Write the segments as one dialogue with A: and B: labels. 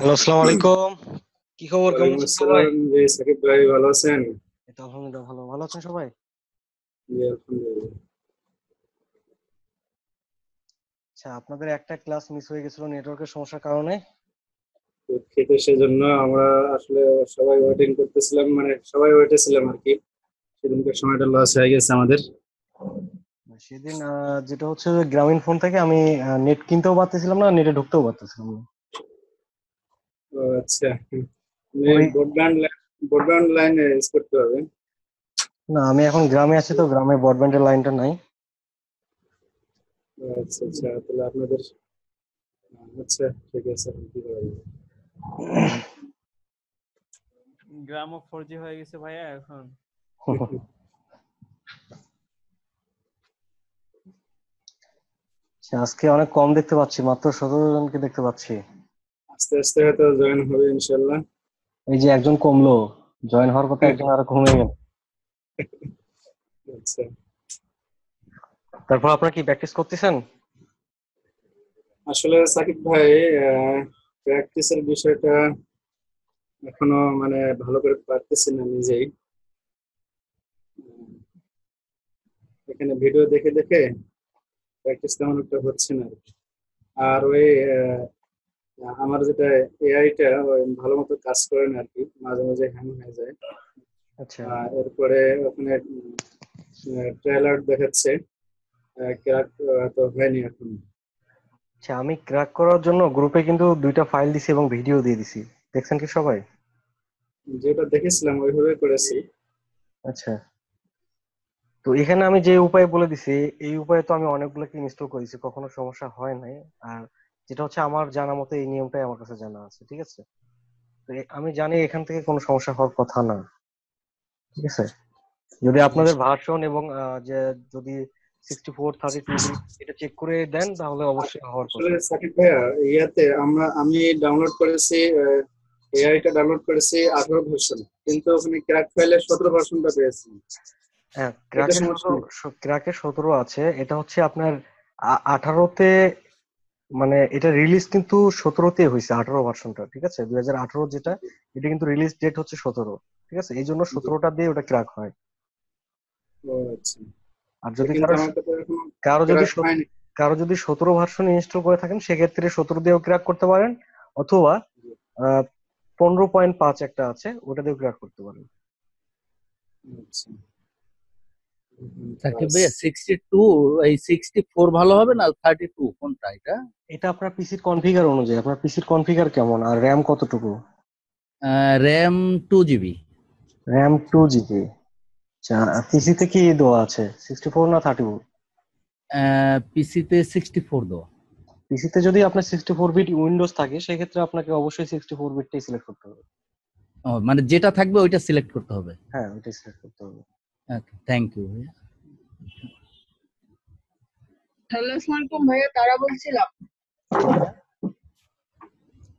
A: Hello, আসসালামু আলাইকুম। কি খবর, কেমন
B: ওয়ালাইকুম
A: আছেন সবাই?
B: আসসালাম। জি সাকিব ভাই, ভালো আছেন?
A: এই তো আলহামদুলিল্লাহ ভালো। ভালো আছেন সবাই?
B: জি আলহামদুলিল্লাহ।
A: আচ্ছা, আপনাদের একটা ক্লাস মিস হয়ে গেছিল নেটওয়ার্কের সমস্যার কারণে।
B: দুঃখিত সেজন্য। আমরা আসলে সবাই ওয়েটিং করতেছিলাম, মানে সবাই ওয়েটে ছিলাম আর কি। সেদিনকার সময়টা লস হয়ে গেছে আমাদের।
A: সেদিন যেটা হচ্ছে যে গ্রামীণ ফোন থেকে আমি নেট কিনতেও পারতেছিলাম না, নেটে ঢুকতেও পারতেছিলাম না।
B: ও আচ্ছা,
A: পরে
B: ব্রডব্যান্ড ব্রডব্যান্ড লাইনে ইউজ করতে হবে।
A: না, আমি এখন গ্রামে আছি তো গ্রামে ব্রডব্যান্ডের লাইনটা নাই।
B: ও আচ্ছা আচ্ছা, তাহলে আপনাদের আচ্ছা ঠিক আছে, কি করা যাবে?
C: গ্রামও 4G হয়ে গেছে ভাইয়া এখন।
A: আচ্ছা, আজকে অনেক কম দেখতে পাচ্ছি, মাত্র 17 জনকে দেখতে পাচ্ছি।
B: আস্তে আস্তে হয়তো জয়েন হবে ইনশাল্লাহ।
A: এই যে একজন কমলো, জয়েন হওয়ার কথা, একজন আরো কমে গেল।
B: আচ্ছা,
A: তারপর আপনারা কি প্র্যাকটিস করতেছেন?
B: আসলে সাকিব ভাই, প্র্যাকটিসের বিষয়টা এখনো মানে ভালো করে পারতেছি না নিজেই। এখানে ভিডিও দেখে দেখে প্র্যাকটিস তেমন একটা হচ্ছে না আর কি। আর ওই আমার যেটা এআইটা ওই ভালো মতো কাজ করে না আর কি, মাঝে মাঝে হ্যাং হয়ে যায়।
A: আচ্ছা
B: এরপরে ওখানে ট্রেলার দেখাচ্ছে, ক্র্যাক তো হয়নি এখন।
A: আচ্ছা, আমি ক্র্যাক করার জন্য গ্রুপে কিন্তু 2টা ফাইল দিছি এবং ভিডিও দিয়ে দিছি। দেখছেন কি সবাই?
B: যেটা দেখেছিলাম ওইভাবে করেছি।
A: আচ্ছা, তো এখানে আমি যে উপায় বলে দিছি, এই উপায়ে তো আমি অনেকগুলোকে ইনস্টল করেছি, কখনো সমস্যা হয় নাই। আর যেটা হচ্ছে আমার জানা মতে এই নিয়মটাই আমার কাছে জানা আছে, ঠিক আছে? তো আমি জানি এখান থেকে কোনো সমস্যা হওয়ার কথা না, ঠিক আছে? যদি আপনাদের ভার্সন এবং যে যদি 64 32 বিট এটা চেক করে দেন তাহলে অবশ্যই হওয়ার
B: আসলে
A: কথা।
B: সাকিব ভাইয়া, ইয়াতে আমি ডাউনলোড করেছি, এআইটা ডাউনলোড করেছি 18 ভার্সন, কিন্তু ওখানে ক্র্যাক ফাইলে 17 ভার্সনটা পেয়েছি।
A: হ্যাঁ,
B: এটা
A: ক্র্যাকের
B: সমস্যা
A: 17,
B: নেই।
A: ক্র্যাকের 17 আছে। এটা হচ্ছে আপনার 18তে, মানে এটা রিলিজ কিন্তু 17তে হয়েছে, 18 ভার্সনটা, ঠিক আছে? 2018 যেটা, এটা কিন্তু রিলিজ ডেট হচ্ছে 17, ঠিক আছে? এই জন্য
B: জি।
A: 17টা দিয়ে ওটা ক্র্যাক হয়।
B: ও আচ্ছা,
A: আর যদি
B: কিন্তু
A: কারো
B: আমার কাছে এখনো
A: কারো যদি
B: ক্র্যাক হয়নি।
A: কারো যদি 17 ভার্সন ইনস্টল করে থাকেন সেক্ষেত্রে 17 দিয়েও ক্র্যাক করতে পারেন, অথবা আহ 15.5 একটা আছে, ওটা দিয়েও ক্র্যাক করতে পারেন।
B: আচ্ছা,
D: সাকিব
B: পাঁচ।
D: ভাইয়া 62, এই 64 ভালো হবে না 32 কোনটা এটা?
A: এটা আপনার পিসির কনফিগার অনুযায়ী, আপনার পিসির কনফিগার কেমন আর র্যাম কতটুকু?
D: RAM 2 GB.
A: RAM 2 GB. আচ্ছা, পিসিতে কি দেওয়া আছে, 64 না 32?
D: পিসিতে 64 দেওয়া।
A: পিসিতে যদি আপনার 64 বিট উইন্ডোজ থাকে সেক্ষেত্রে আপনাকে অবশ্যই 64 বিটটাই সিলেক্ট করতে হবে।
D: ও, মানে যেটা থাকবে ওইটা সিলেক্ট করতে হবে।
A: হ্যাঁ, ওইটাই সিলেক্ট করতে হবে।
D: ওকে, থ্যাংক ইউ ভাইয়া।
E: হ্যালো, আসসালামু আলাইকুম ভাইয়া, তারা বলছিলাম।
A: জি ভাইয়া,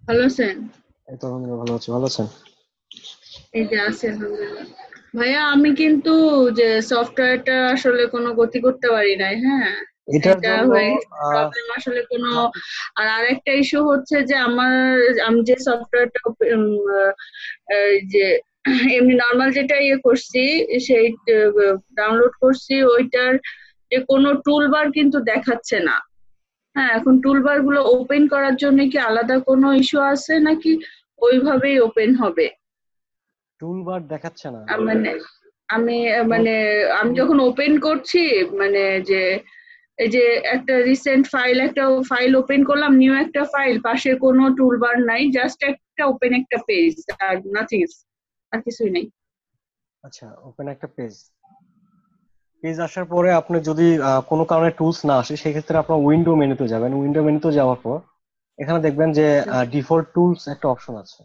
E: ভালো আছেন?
A: এই তো আলহামদুলিল্লাহ ভালো আছি, ভালো আছেন?
E: এই যে আছি আলহামদুলিল্লাহ। ভাইয়া আমি কিন্তু যে সফটওয়্যারটা আসলে কোনো গতি করতে পারি নাই, হ্যাঁ।
A: এটার
E: এটা
A: জন্য
E: হয়ে গেছে
A: আহ,
E: প্রবলেম আসলে কোনো।
A: না,
E: আর আরেকটা ইস্যু হচ্ছে যে আমি যে সফটওয়্যারটা যে এমনি নর্মাল যেটা ইয়ে করছি, সেই ডাউনলোড করছি, ওইটার যে কোনো টুলবার কিন্তু দেখাচ্ছে না। হ্যাঁ, এখন টুলবার গুলো ওপেন করার জন্য কি আলাদা কোনো ইস্যু আছে নাকি ওইভাবেই ওপেন হবে?
A: টুল বার দেখাচ্ছে না।
E: মানে আমি
A: টুল
E: মানে আমি
A: টুল
E: যখন ওপেন করছি, মানে যে এই যে একটা রিসেন্ট ফাইল, একটা ফাইল ওপেন করলাম, নিউ একটা ফাইল, পাশে কোনো টুলবার নাই, জাস্ট একটা ওপেন একটা পেজ, আর নাথিং, আর কিছুই নাই।
A: আচ্ছা, ওপেন একটা পেজ, পেজ আসার পরে আপনি যদি কোনো কারণে টুলস না আসে সেক্ষেত্রে আপনার উইন্ডো মেনুতে যাবেন। উইন্ডো মেনুতে যাওয়ার পর এখানে দেখবেন যে
E: আচ্ছা,
A: ডিফল্ট টুলস একটা অপশন আছে।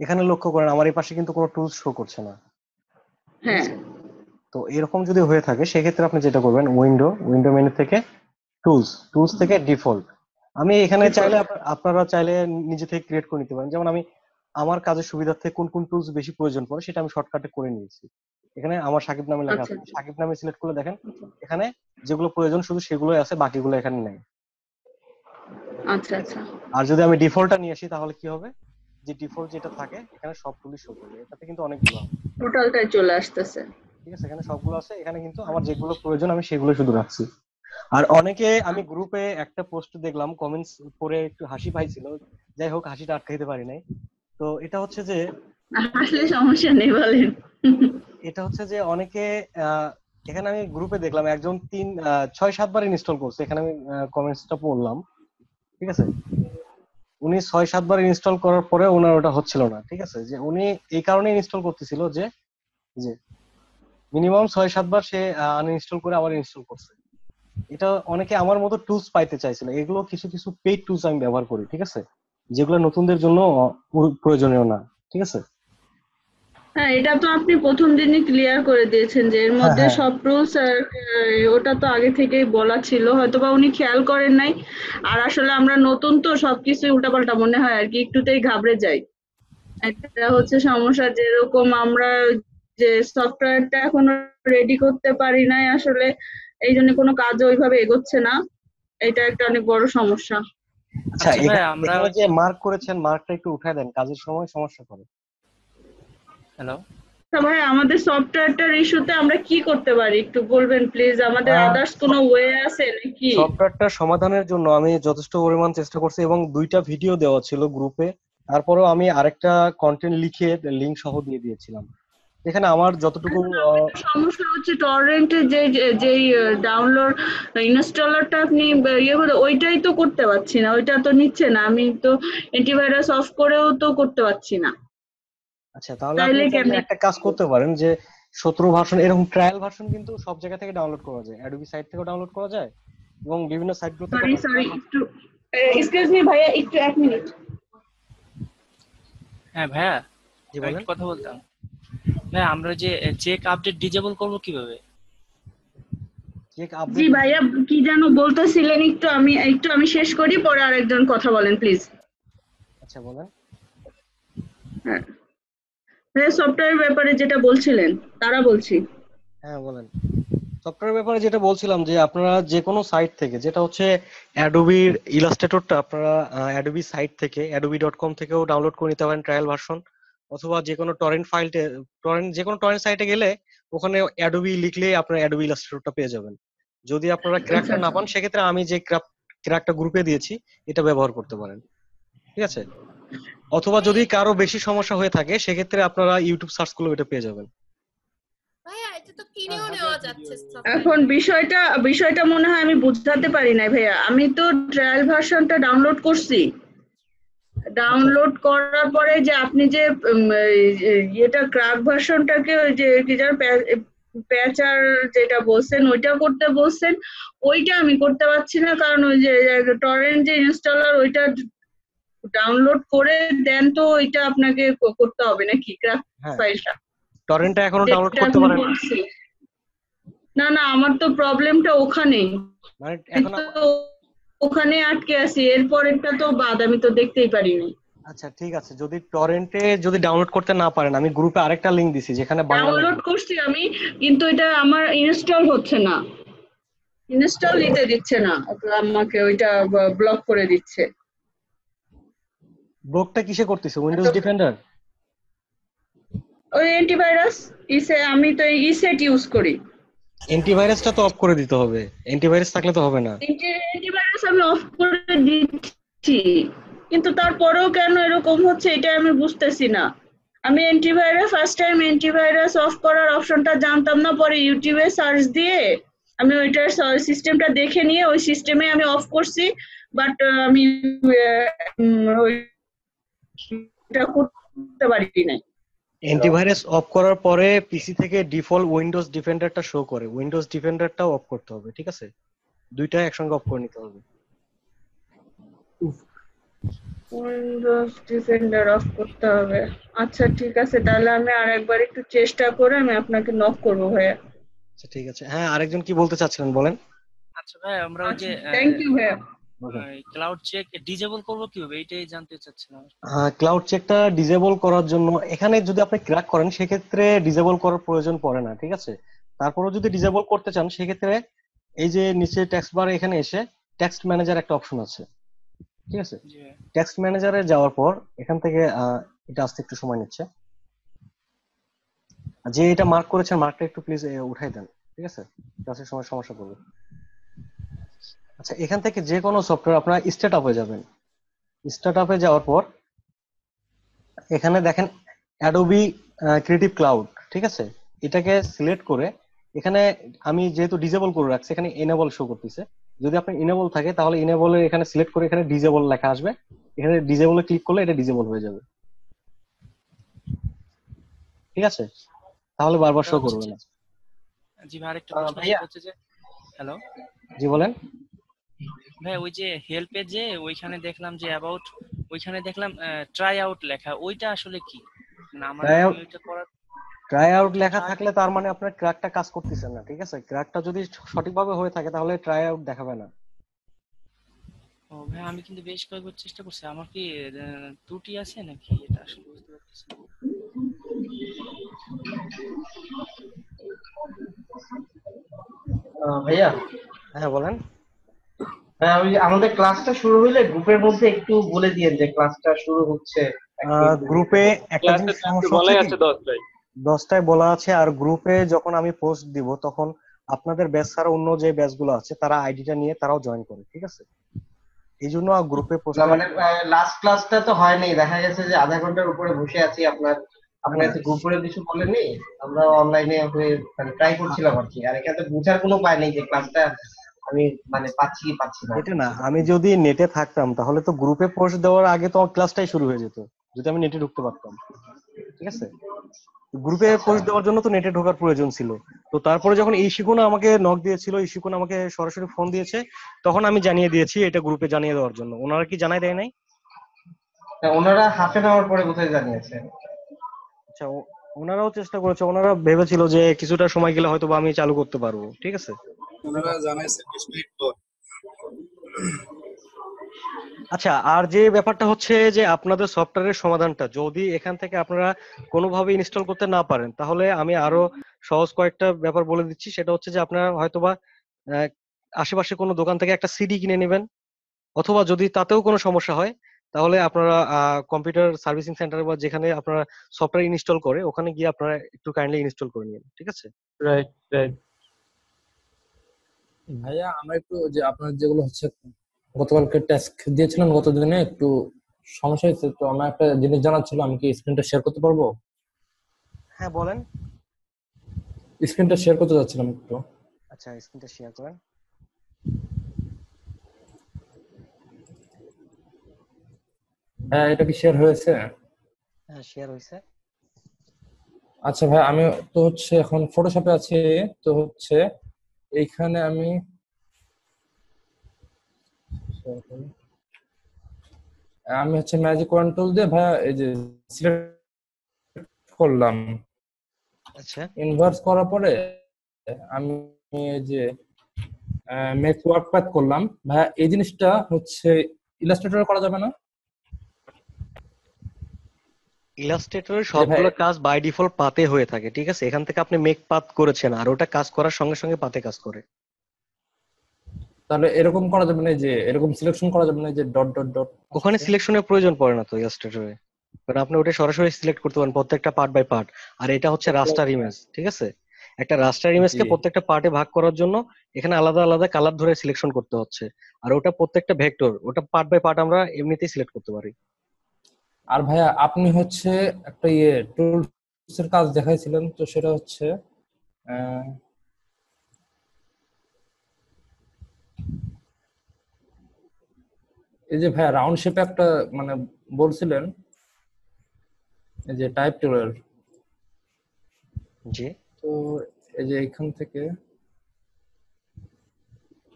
A: এখানে লক্ষ্য করেন আমার এই পাশে কিন্তু কোনো টুলস শো করছে না, ঠিক
E: হ্যাঁ,
A: আছে? তো এরকম যদি হয়ে থাকে সেক্ষেত্রে আপনি যেটা করবেন, উইন্ডো উইন্ডো মেনু থেকে টুলস, টুলস থেকে ডিফল্ট। আমি এখানে চাইলে
E: ডিফল্ট।
A: আপনারা চাইলে নিজে থেকে ক্রিয়েট করে নিতে পারেন। যেমন আমি আমার কাজের সুবিধার্থে কোন কোন টুলস বেশি প্রয়োজন পড়ে সেটা আমি শর্টকাটে করে নিয়েছি। এখানে আমার সাকিব নামে লেখা
E: আচ্ছা
A: আছে, সাকিব নামে সিলেক্ট করলে দেখেন এখানে যেগুলো প্রয়োজন শুধু সেগুলোই আছে, বাকিগুলো এখানে নেই।
E: আচ্ছা আচ্ছা।
A: আর যদি আমি ডিফল্টটা নিয়ে আসি তাহলে কি হবে, যে ডিফল্ট যেটা থাকে এখানে সব টুলই শো করবে, এটাতে কিন্তু অনেকগুলো হবে।
E: টোটালটাই চলে আসতেছে।
A: ঠিক আছে, এখানে সবগুলো আছে, এখানে কিন্তু আমার যেগুলো প্রয়োজন আমি সেগুলো শুধু রাখছি। আর অনেকে, আমি গ্রুপে একটা পোস্ট দেখলাম, কমেন্টস পড়ে একটু হাসি পাইছিল, যাই হোক হাসিটা আটকাইতে পারি নাই। তো এটা হচ্ছে যে
E: আসলে সমস্যা নেই, বলেন।
A: অনেকে এখানে আমি গ্রুপে দেখলাম একজন 6-7 বার ইনস্টল করছে, এখানে আমি কমেন্টসটা পড়লাম। ঠিক আছে, উনি 6-7 বার ইনস্টল করার পরে ওনার ওটা হচ্ছিল না। ঠিক আছে, যে উনি এই কারণে ইনস্টল করতেছিল যে যে মিনিমাম 6-7 বার সে আনইনস্টল করে আবার ইনস্টল করছে। এটা অনেকে আমার মতো টুলস পাইতে চাইছিল, এগুলো কিছু কিছু পেইড টুলস আমি ব্যবহার করি। ঠিক আছে, যেগুলো নতুনদের জন্য প্রয়োজনীয় না। ঠিক আছে।
E: হ্যাঁ, এটা তো আপনি প্রথম দিনই ক্লিয়ার করে দিয়েছেন যে এর
A: হ্যাঁ
E: মধ্যে
A: হ্যাঁ
E: সব রুলস, ওটা তো আগে থেকেই বলা ছিল, হয়তোবা উনি খেয়াল করেন নাই। আর আসলে আমরা নতুন তো, সবকিছু উল্টাপাল্টা মনে হয় আর কি, একটুতেই ঘাবড়ে যাই। একটা হচ্ছে সমস্যা, যেরকম আমরা যে সফটওয়্যারটা এখনো রেডি করতে পারি নাই আসলে, এই জন্য কোনো কাজও ওইভাবে এগোচ্ছে না। এটা একটা অনেক বড় সমস্যা।
A: আচ্ছা,
C: আচ্ছা ভাই,
A: এখানে
C: আমরা
A: এখানে যে মার্ক করেছেন, মার্কটা একটু উঠায় দেন, কাজের সময় সমস্যা করে।
C: হ্যালো।
E: তা ভাই, আমাদের সফটওয়্যারটার ইস্যুতে আমরা কি করতে পারি একটু বলবেন প্লিজ? আমাদের আদার্স কোনো ওয়ে আছে নাকি?
A: সফটওয়্যারটা সমাধানের জন্য আমি যথেষ্ট পরিমাণ চেষ্টা করছি এবং 2টা ভিডিও দেওয়া ছিল গ্রুপে। তারপরেও আমি আরেকটা কন্টেন্ট লিখে লিংক সহ দিয়ে দিয়েছিলাম। এখানে আমার যতটুকু
E: সমস্যা হচ্ছে টরেন্টের যেই ডাউনলোড ইনস্টলারটা আপনি ইয়ে করে, ওইটাই তো করতে পারছি না, ওইটা তো নিচ্ছে না। আমি তো অ্যান্টিভাইরাস অফ করেও তো করতে পারছি না।
A: আচ্ছা, তাহলে আপনি
E: তাইলে
A: চাইলে
E: কেমনে?
A: একটা কাজ করতে পারেন, যে 17 ভার্সন এরকম ট্রায়াল ভার্সন কিন্তু সব জায়গা থেকে ডাউনলোড করা যায়, অ্যাডোবি সাইট থেকেও ডাউনলোড করা যায় এবং বিভিন্ন সাইটগুলো থেকে
E: সরি সরি, একটু এক্সকিউজ মি ভাইয়া, একটু 1 মিনিট।
C: হ্যাঁ ভাইয়া,
A: জি
C: আমি
A: বলেন।
C: একটু কথা বলতাম। ভাই, আমরা যে চেক আপডেট ডিজেবল করব কিভাবে?
A: চেক
E: জি
A: আপডেট,
E: ভাইয়া, কি যেন বলতেছিলেন, একটু আমি শেষ করি, পরে আরেকজন কথা বলেন প্লিজ।
A: আচ্ছা বলেন।
E: হ্যাঁ ভাইয়া, সফটওয়্যার ব্যাপারে যেটা বলছিলেন তারা বলছি।
A: হ্যাঁ বলেন। সফটওয়্যার ব্যাপারে যেটা বলছিলাম, যে আপনারা যে কোনো সাইট থেকে, যেটা হচ্ছে অ্যাডোবির ইলাস্ট্রেটরটা আপনারা অ্যাডোবি সাইট থেকে adobe.com থেকেও ডাউনলোড করে নিতে পারেন ট্রায়াল ভার্সন, অথবা যে কোনো যে কোনো টরেন্ট সাইটে গেলে ওখানে অ্যাডোবি লিখলে আপনারা অ্যাডোবি ইলাস্ট্রেটরটা পেয়ে যাবেন। যদি আপনারা
E: আচ্ছা
A: ক্র্যাকটা না
E: আচ্ছা।
A: পান সেক্ষেত্রে আমি যে ক্র্যাকটা গ্রুপে দিয়েছি এটা ব্যবহার করতে পারেন। ঠিক আছে, অথবা যদি কারো বেশি সমস্যা হয়ে থাকে সেক্ষেত্রে আপনারা ইউটিউব সার্চ করলে এটা পেয়ে যাবেন।
F: ভাইয়া এটা তো কিনেও নেওয়া যাচ্ছে
E: এখন বিষয়টা মনে হয় আমি বুঝাতে পারি নাই ভাইয়া। আমি তো ট্রায়াল ভার্সনটা ডাউনলোড করছি,
A: আচ্ছা,
E: ডাউনলোড করার পরে যে আপনি যে এটা ক্র্যাক ভার্সনটাকে, ওই যে কি যেন প্যাচার যেটা বলছেন ওইটা করতে বলছেন, ওইটা আমি করতে পারছি না, কারণ ওই যে টরেন্ট যে ইনস্টলার, ওইটা ডাউনলোড করে দেন তো ওইটা আপনাকে করতে হবে নাকি ক্র্যাক
A: হ্যাঁ,
E: ফাইলটা,
A: টরেন্টটা এখনো ডাউনলোড
E: যেটা
A: করতে
E: আপনি
A: পারেন না।
E: বলছেন? না না, আমার তো প্রবলেমটা ওখানেই,
A: মানে
E: আমি
A: এখন
E: তো ওখানে আটকে আছি, এরপরেরটা তো বাদ, আমি তো দেখতেই পারিনি।
A: আচ্ছা ঠিক আছে, যদি টরেন্টে যদি ডাউনলোড করতে না পারেন, আমি গ্রুপে আরেকটা লিংক দিছি যেখানে বাংলা লেখা
E: ডাউনলোড
A: আছে।
E: করছি আমি, কিন্তু এটা আমার ইনস্টল হচ্ছে না, ইনস্টল নিতে দিচ্ছে না আমাকে, ওইটা ব্লক করে দিচ্ছে।
A: ব্লকটা কিসে করতেছে, উইন্ডোজ ডিফেন্ডার?
E: ওই অ্যান্টিভাইরাস আমি তো ইসেট ইউজ করি।
A: অ্যান্টিভাইরাসটা তো অফ করে দিতে হবে, অ্যান্টিভাইরাস থাকলে তো হবে না।
E: অ্যান্টিভাইরাস আমি অফ করে দিচ্ছি, কিন্তু তারপরেও কেন এরকম হচ্ছে এটা আমি বুঝতেছি না। আমি ফার্স্ট টাইম অ্যান্টিভাইরাস অফ করার অপশনটা জানতাম না, পরে ইউটিউবে সার্চ দিয়ে আমি ওইটার সিস্টেমটা দেখে নিয়ে ওই সিস্টেমে আমি অফ করছি, বাট আমি ওইটা করতে পারি নাই।
A: অ্যান্টিভাইরাস অফ করার পরে পিসি থেকে ডিফল্ট উইন্ডোজ ডিফেন্ডারটা শো করে, উইন্ডোজ ডিফেন্ডারটাও অফ করতে হবে। ঠিক আছে, দুইটা একসঙ্গে অফ করে নিতে হবে।
E: উইন্ডোজ ডিফেন্ডার অফ করতে হবে। আচ্ছা ঠিক আছে, তাহলে আমি আরেকবার একটু চেষ্টা করে আমি আপনাকে নক করবো ভাইয়া।
A: আচ্ছা ঠিক আছে। হ্যাঁ, আরেকজন কি বলতে চাচ্ছিলেন বলেন।
C: আচ্ছা ভাই, আমরা ওই
E: আচ্ছা,
C: যে
E: থ্যাংক ইউ ভাইয়া।
A: ওকে।
G: ক্লাউড চেক ডিজেবল করবো কিভাবে, এইটাই জানতে চাচ্ছিলাম।
A: ক্লাউড চেকটা ডিসেবল করার জন্য এখানে যদি আপনি ক্র্যাক করেন সেক্ষেত্রে ডিসেবল করার প্রয়োজন পড়ে না, ঠিক আছে। তারপরেও যদি ডিসেবল করতে চান সেক্ষেত্রে এই যে নিচে টেক্সট বারে এখানে এসে টেক্সট ম্যানেজার একটা অপশন আছে, ঠিক আছে।
G: জি ভাই।
A: টেক্সট ম্যানেজারে যাওয়ার পর এখান থেকে এটা আসতে একটু সময় নিচ্ছে। যে এটা মার্ক করেছেন মার্কটা একটু প্লিজ উঠাই দেন, ঠিক আছে, ক্লাসের সময় সমস্যা করবে। আচ্ছা, এখান থেকে যে কোনো সফটওয়্যার আপনারা স্টার্ট আপে যাবেন। স্টার্ট আপে যাওয়ার পর এখানে দেখেন অ্যাডোবি ক্রিয়েটিভ ক্লাউড, ঠিক আছে। এটাকে সিলেক্ট করে এখানে আমি যেহেতু ডিসেবল করে রাখছি এখানে এনেবল শো করতেছে। যদি আপনি এনেবল থাকে তাহলে এনেবলের এখানে সিলেক্ট করে এখানে ডিসেবল লেখা আসবে, এখানে ডিসেবলে ক্লিক করলে এটা ডিসেবল হয়ে যাবে, ঠিক আছে। তাহলে বারবার
G: ওটা
A: শো
G: হচ্ছে
A: করবে
G: যে,
A: না।
G: জি ভাই আরেকটা প্রশ্ন
D: ভাইয়া
G: সেটা হচ্ছে যে, হ্যালো
A: জি বলেন।
G: ভাই, ওই যে হেল্পে যে ওইখানে দেখলাম যে অ্যাবাউট, ওইখানে দেখলাম ট্রাই আউট লেখা, ওইটা আসলে কি? না আমার
A: ট্রাই
G: আমি
A: আউট
G: ওইটা করার
A: ট্রাই আউট লেখা
G: ট্রাই,
A: থাকলে তার মানে আপনার ক্র্যাকটা কাজ করতেছে না, ঠিক আছে। ক্র্যাকটা যদি সঠিকভাবে হয়ে থাকে তাহলে ট্রাই আউট দেখাবে না।
G: ও ভাই আমি কিন্তু বেশ কয়েকবার চেষ্টা করছি, আমার কি ত্রুটি আছে নাকি এটা আসলে বুঝতে পারতেছি না।
H: ভাইয়া,
A: হ্যাঁ বলেন।
H: হ্যাঁ, ওই যে আমাদের ক্লাসটা শুরু হইলে গ্রুপের মধ্যে একটু বলে দিয়েন যে ক্লাসটা শুরু হচ্ছে একটু।
A: গ্রুপে একটা
B: ক্লাসে
A: জিনিস
B: তো আজকে
A: সমস্যা হচ্ছে
B: বলাই
A: কি,
B: আছে 10টায়।
A: 10টায় বলা আছে, আর গ্রুপে যখন আমি পোস্ট দিব তখন আপনাদের ব্যাচ ছাড়া অন্য যে ব্যাচ গুলো আছে তারা আইডিটা নিয়ে তারাও জয়েন করে, ঠিক আছে। এই জন্য গ্রুপে
H: না
A: পোস্টটা
H: মানে লাস্ট ক্লাসটা তো হয়নি, দেখা গেছে যে আধা ঘন্টার উপরে বসে আছি, আপনার
A: না
H: আপনার
A: না
H: এত গ্রুপে কিছু বলেননি, আমরা অনলাইনে মানে ট্রাই করছিলাম আর কি। আর এখানে তো বুঝার কোনো উপায় নেই যে ক্লাসটা আমি মানে পাচ্ছি কি পাচ্ছি না।
A: এটা না, আমি যদি নেটে থাকতাম তাহলে তো গ্রুপে পোস্ট দেওয়ার আগে তো ক্লাসটাই শুরু হয়ে যেত, যদি আমি নেটে ঢুকতে পারতাম, ঠিক আছে। গ্রুপে
H: আচ্ছা,
A: পোস্ট দেওয়ার জন্য তো নেটে ঢোকার প্রয়োজন ছিল। তো তারপরে যখন এই শিকুন আমাকে নক দিয়েছিল, এই শিকুন আমাকে সরাসরি ফোন দিয়েছে, তখন আমি জানিয়ে দিয়েছি এটা গ্রুপে জানিয়ে দেওয়ার জন্য। ওনারা কি জানাই দেয় নাই?
H: ওনারা হাফ এন আওয়ার পরে কোথায় জানিয়েছে।
A: আচ্ছা, ওনারাও চেষ্টা করেছে, ওনারা ভেবেছিল যে কিছুটা সময় গেলে হয়তো বা আমি চালু করতে পারবো, ঠিক আছে।
B: ওনারা জানাইছে 20 মিনিট পর।
A: আচ্ছা, আর যে ব্যাপারটা হচ্ছে যে আপনাদের সফটওয়্যারের সমাধানটা যদি এখান থেকে আপনারা কোনোভাবে ইনস্টল করতে না পারেন তাহলে আমি আরো সহজ কয়েকটা ব্যাপার বলে দিচ্ছি। সেটা হচ্ছে যে আপনারা হয়তোবা আহ, আশেপাশে কোনো দোকান থেকে একটা সিডি কিনে নেবেন, অথবা যদি তাতেও কোনো সমস্যা হয় তাহলে আপনারা কম্পিউটার সার্ভিসিং সেন্টার বা যেখানে আপনারা সফটওয়্যার ইনস্টল করে ওখানে গিয়ে আপনারা একটু কাইন্ডলি ইনস্টল করে নিন, ঠিক আছে।
H: Right, right.
D: ভাইয়া আমরা একটু যে আপনার যেগুলো হচ্ছে গতকালকে টাস্ক দিয়েছিলেন গত দিনে একটু সমস্যা হয়েছে, তো আমার একটা জিনিস জানার ছিল, আমি কি স্ক্রিনটা শেয়ার করতে পারবো?
A: হ্যাঁ বলেন।
D: স্ক্রিনটা শেয়ার করতে যাচ্ছিলাম একটু।
A: আচ্ছা, স্ক্রিনটা শেয়ার করেন।
D: হ্যাঁ, এটা কি শেয়ার হয়েছে?
A: হ্যাঁ, শেয়ার হয়েছে।
D: আচ্ছা ভাই, আমি তো হচ্ছে এখন ফটোশপে আছি, তো হচ্ছে এইখানে আমি হচ্ছে ম্যাজিক কন্ট্রোল দিয়ে ভাইয়া এই যে সিলেক্ট করলাম,
A: আচ্ছা,
D: ইনভার্স করার পরে আমি এই যে মেক ওয়ার্ক পাথ করলাম। ভাইয়া এই জিনিসটা হচ্ছে ইলাস্ট্রেটরে করা যাবে না?
A: ইলাস্ট্রেটরের
D: যে ভাই
A: সবগুলো কাজ বাই ডিফল্ট পাতে হয়ে থাকে, ঠিক আছে। এখান থেকে আপনি মেক পাথ করেছেন আর ওটা কাজ করার সঙ্গে সঙ্গে পাতে কাজ করে।
D: তাহলে এরকম করা যাবে না যে এরকম সিলেকশন করা যাবে না যে ডট ডট ডট
A: ওখানে সিলেকশনের প্রয়োজন পড়ে না তো ইলাস্ট্রেটরে, কারণ আপনি ওটা সরাসরি সিলেক্ট করতে পারেন প্রত্যেকটা পার্ট বাই পার্ট। আর এটা হচ্ছে রাস্টার ইমেজ, ঠিক আছে। একটা রাস্টার
D: জি।
A: ইমেজকে প্রত্যেকটা পার্টে ভাগ করার জন্য এখানে আলাদা আলাদা কালার ধরে সিলেকশন করতে হচ্ছে। আর ওটা প্রত্যেকটা ভেক্টর, ওটা পার্ট বাই পার্ট আমরা এমনিতেই সিলেক্ট করতে পারি।
D: আর ভাইয়া আপনি হচ্ছে একটা টুলস এর কাজ দেখাইছিলেন, তো সেটা হচ্ছে আহ, এই যে ভাইয়া রাউন্ড শেপে একটা মানে বলছিলেন এই যে টাইপ টুলের,
A: জি।
D: তো এই যে এখান থেকে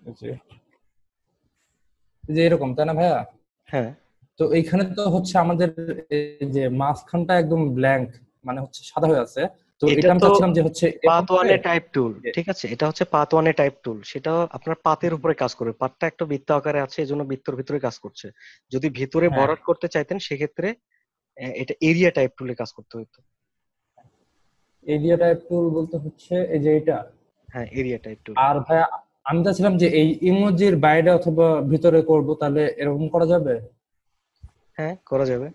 D: এই যে এরকম, তাই না ভাইয়া?
A: হ্যাঁ,
D: তো এইখানে তো হচ্ছে আমাদের এই যে মাঝখানটা একদম ব্ল্যাঙ্ক, মানে হচ্ছে সাদা হয়ে আছে। তো
A: এটা
D: এটা আমি
A: তো
D: চাচ্ছিলাম যে হচ্ছে
A: পাথ
D: এভাবে
A: ওয়ানে টাইপ টুল,
D: যে-
A: ঠিক আছে? এটা হচ্ছে পাথ ওয়ানে টাইপ টুল, সেটা আপনার পাতের উপরে কাজ করবে। পাতটা একটা বৃত্ত আকারে আছে, এজন্য বৃত্তর ভিতরে কাজ করছে। যদি ভিতরে
D: হ্যাঁ,
A: ভরাট করতে চাইতেন সেক্ষেত্রে এটা এরিয়া টাইপ টুলে কাজ করতে হতো।
D: এরিয়া টাইপ টুল বলতে হচ্ছে এই যে এটা।
A: হ্যাঁ, এরিয়া টাইপ টুল।
D: আর ভাইয়া আমি চাচ্ছিলাম যে এই ইমোজির বাইরে অথবা ভিতরে করব, তাহলে এরকম করা যাবে
A: হ্যাঁ, করা যাবে।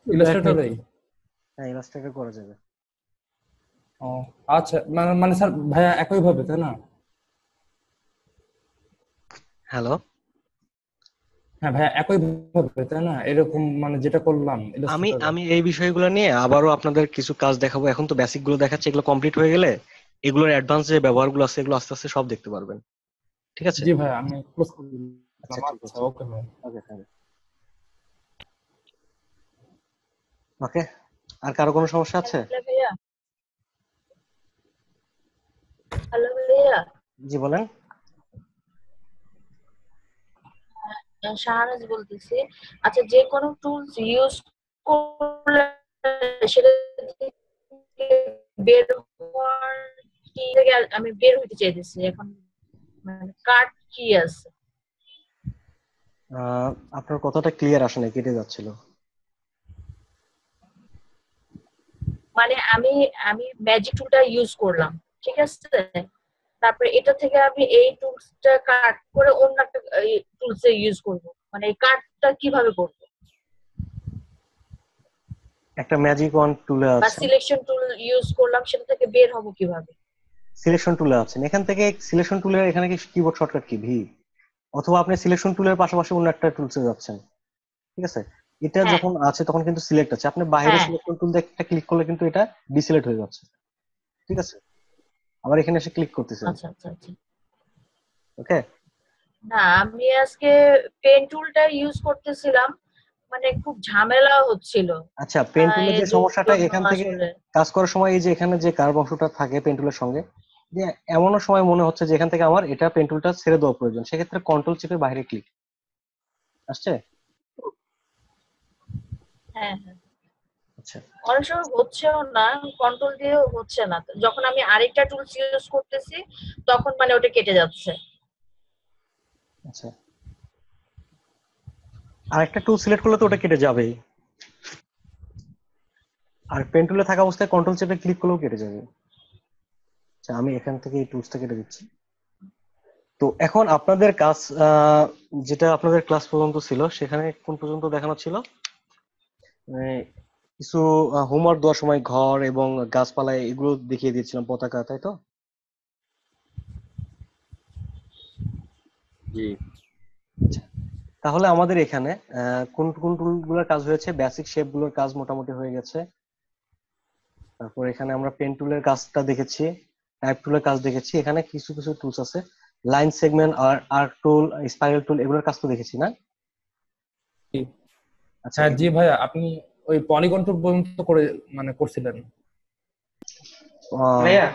D: ইলাস্ট্রেটরেই?
A: হ্যাঁ, ইলাস্ট্রেটর করা যাবে।
D: ও আচ্ছা, মানে মানে স্যার ভাইয়া একই ভাবে তাই না?
A: হ্যালো,
D: হ্যাঁ ভাইয়া একই ভাবে তাই না? এরকম মানে যেটা করলাম
A: আমি
D: ইলাস্ট্রেটরে।
A: আমি এই বিষয়গুলো নিয়ে আবারও আপনাদের কিছু কাজ দেখাবো। এখন তো বেসিক গুলো দেখাচ্ছে, এগুলো কমপ্লিট হয়ে গেলে এগুলোর অ্যাডভান্স যে ব্যবহারগুলো আছে এগুলো আস্তে আস্তে সব দেখতে পারবেন। ঠিক আছে?
D: জি ভাইয়া, আমি ক্লোজ করলাম।
A: আচ্ছা, ঠিক
D: আচ্ছা,
A: আছে।
D: ওকে ভাই।
A: ওকে, থ্যাংক ওকে। আর কারো কোনো সমস্যা আছে?
F: হ্যালো ভাইয়া, হ্যালো ভাইয়া,
A: জি বলেন।
F: শাহনাজ বলতেছি। আচ্ছা, যে কোনো টুলস ইউজ করলে সেটা থেকে বের হওয়ার কি থেকে আমি বের হইতে চাইতেছি এখন, মানে কাট কি আছে?
A: আপনার কথাটা ক্লিয়ার আসে না, কেটে যাচ্ছিল।
F: মানে আমি আমি ম্যাজিক টুলটা ইউজ করলাম, ঠিক আছে? তারপরে এটা থেকে আমি এই টুলসটা কাট করে অন্য একটা টুলসে ইউজ করব, মানে এই কাটটা কিভাবে করব?
A: একটা ম্যাজিক ওয়ান টুলে
F: বা
A: আছে,
F: সিলেকশন টুল ইউজ করলাম, সেটা থেকে বের হব কিভাবে?
A: সিলেকশন টুলে আছেন, এখান থেকে সিলেকশন টুলের এখানে কি কিবোর্ড শর্টকাট কি ভি, অথবা আপনি সিলেকশন টুলের পাশাপাশি অন্য একটা টুলসে যাচ্ছেন। ঠিক আছে? এটা
F: হ্যাঁ,
A: যখন আছে তখন কিন্তু সিলেক্ট আছে, আপনি বাইরে
F: হ্যাঁ,
A: সিলেকশন টুল দিয়ে একটা ক্লিক করলে কিন্তু এটা ডিসিলেক্ট হয়ে যাচ্ছে। ঠিক আছে? আবার এখানে এসে ক্লিক করতেছেন।
F: আচ্ছা আচ্ছা আচ্ছা।
A: ওকে।
F: না, আমি আজকে পেন টুলটা ইউজ করতেছিলাম, মানে খুব ঝামেলা হচ্ছিল
A: আচ্ছা, পেন টুলের যে
F: এর
A: সমস্যাটা
F: জন্য
A: এখান থেকে
F: আসলে।
A: কাজ করার সময়, এই যে এখানে যে কার্ভ অংশটা থাকে পেন টুলের সঙ্গে, যে এমনও সময় মনে হচ্ছে যে এখান থেকে আমার এটা পেন টুলটা ছেড়ে দেওয়া প্রয়োজন, সেক্ষেত্রে কন্ট্রোল চিপে বাইরে ক্লিক আসছে।
F: হ্যাঁ হ্যাঁ,
A: আচ্ছা
F: অনেক সময় হচ্ছেও না, কন্ট্রোল দিয়েও হচ্ছে না। যখন আমি আরেকটা টুলস ইউজ করতেছি তখন মানে ওটা কেটে যাচ্ছে।
A: আচ্ছা, আরেকটা টুল সিলেক্ট করলে তো ওটা কেটে যাবেই, আর পেন টুলে থাকা অবস্থায় কন্ট্রোল চেপে ক্লিক করলেও কেটে যাবে। আচ্ছা, আমি এখান থেকে এই টুলসটা কেটে দিচ্ছি। তো এখন আপনাদের কাজ, যেটা আপনাদের ক্লাস পর্যন্ত ছিল সেখানে কোন পর্যন্ত দেখানো ছিল? মানে কিছু হোমওয়ার্ক দেওয়ার সময় ঘর এবং গাছপালা এগুলো দেখিয়ে দিয়েছিলাম, পতাকা, তাই তো?
I: জি।
A: আচ্ছা, তাহলে আমাদের এখানে কোন কোন টুল গুলোর কাজ হয়েছে? বেসিক শেপ গুলোর কাজ মোটামুটি হয়ে গেছে। তারপর এখানে আমরা পেন টুলের কাজটা দেখেছি, টাইপ টুলের কাজ দেখেছি, এখানে কিছু কিছু টুলস আছে, লাইন সেগমেন্ট আর আর্ক টুল, স্পাইরাল টুল, এগুলোর কাজ তো দেখেছি না?
D: জি।
A: আচ্ছা,
D: হ্যাঁ জি ভাইয়া, আপনি ওই পলিগন টুল পর্যন্ত করে মানে করছিলেন।
H: ভাইয়া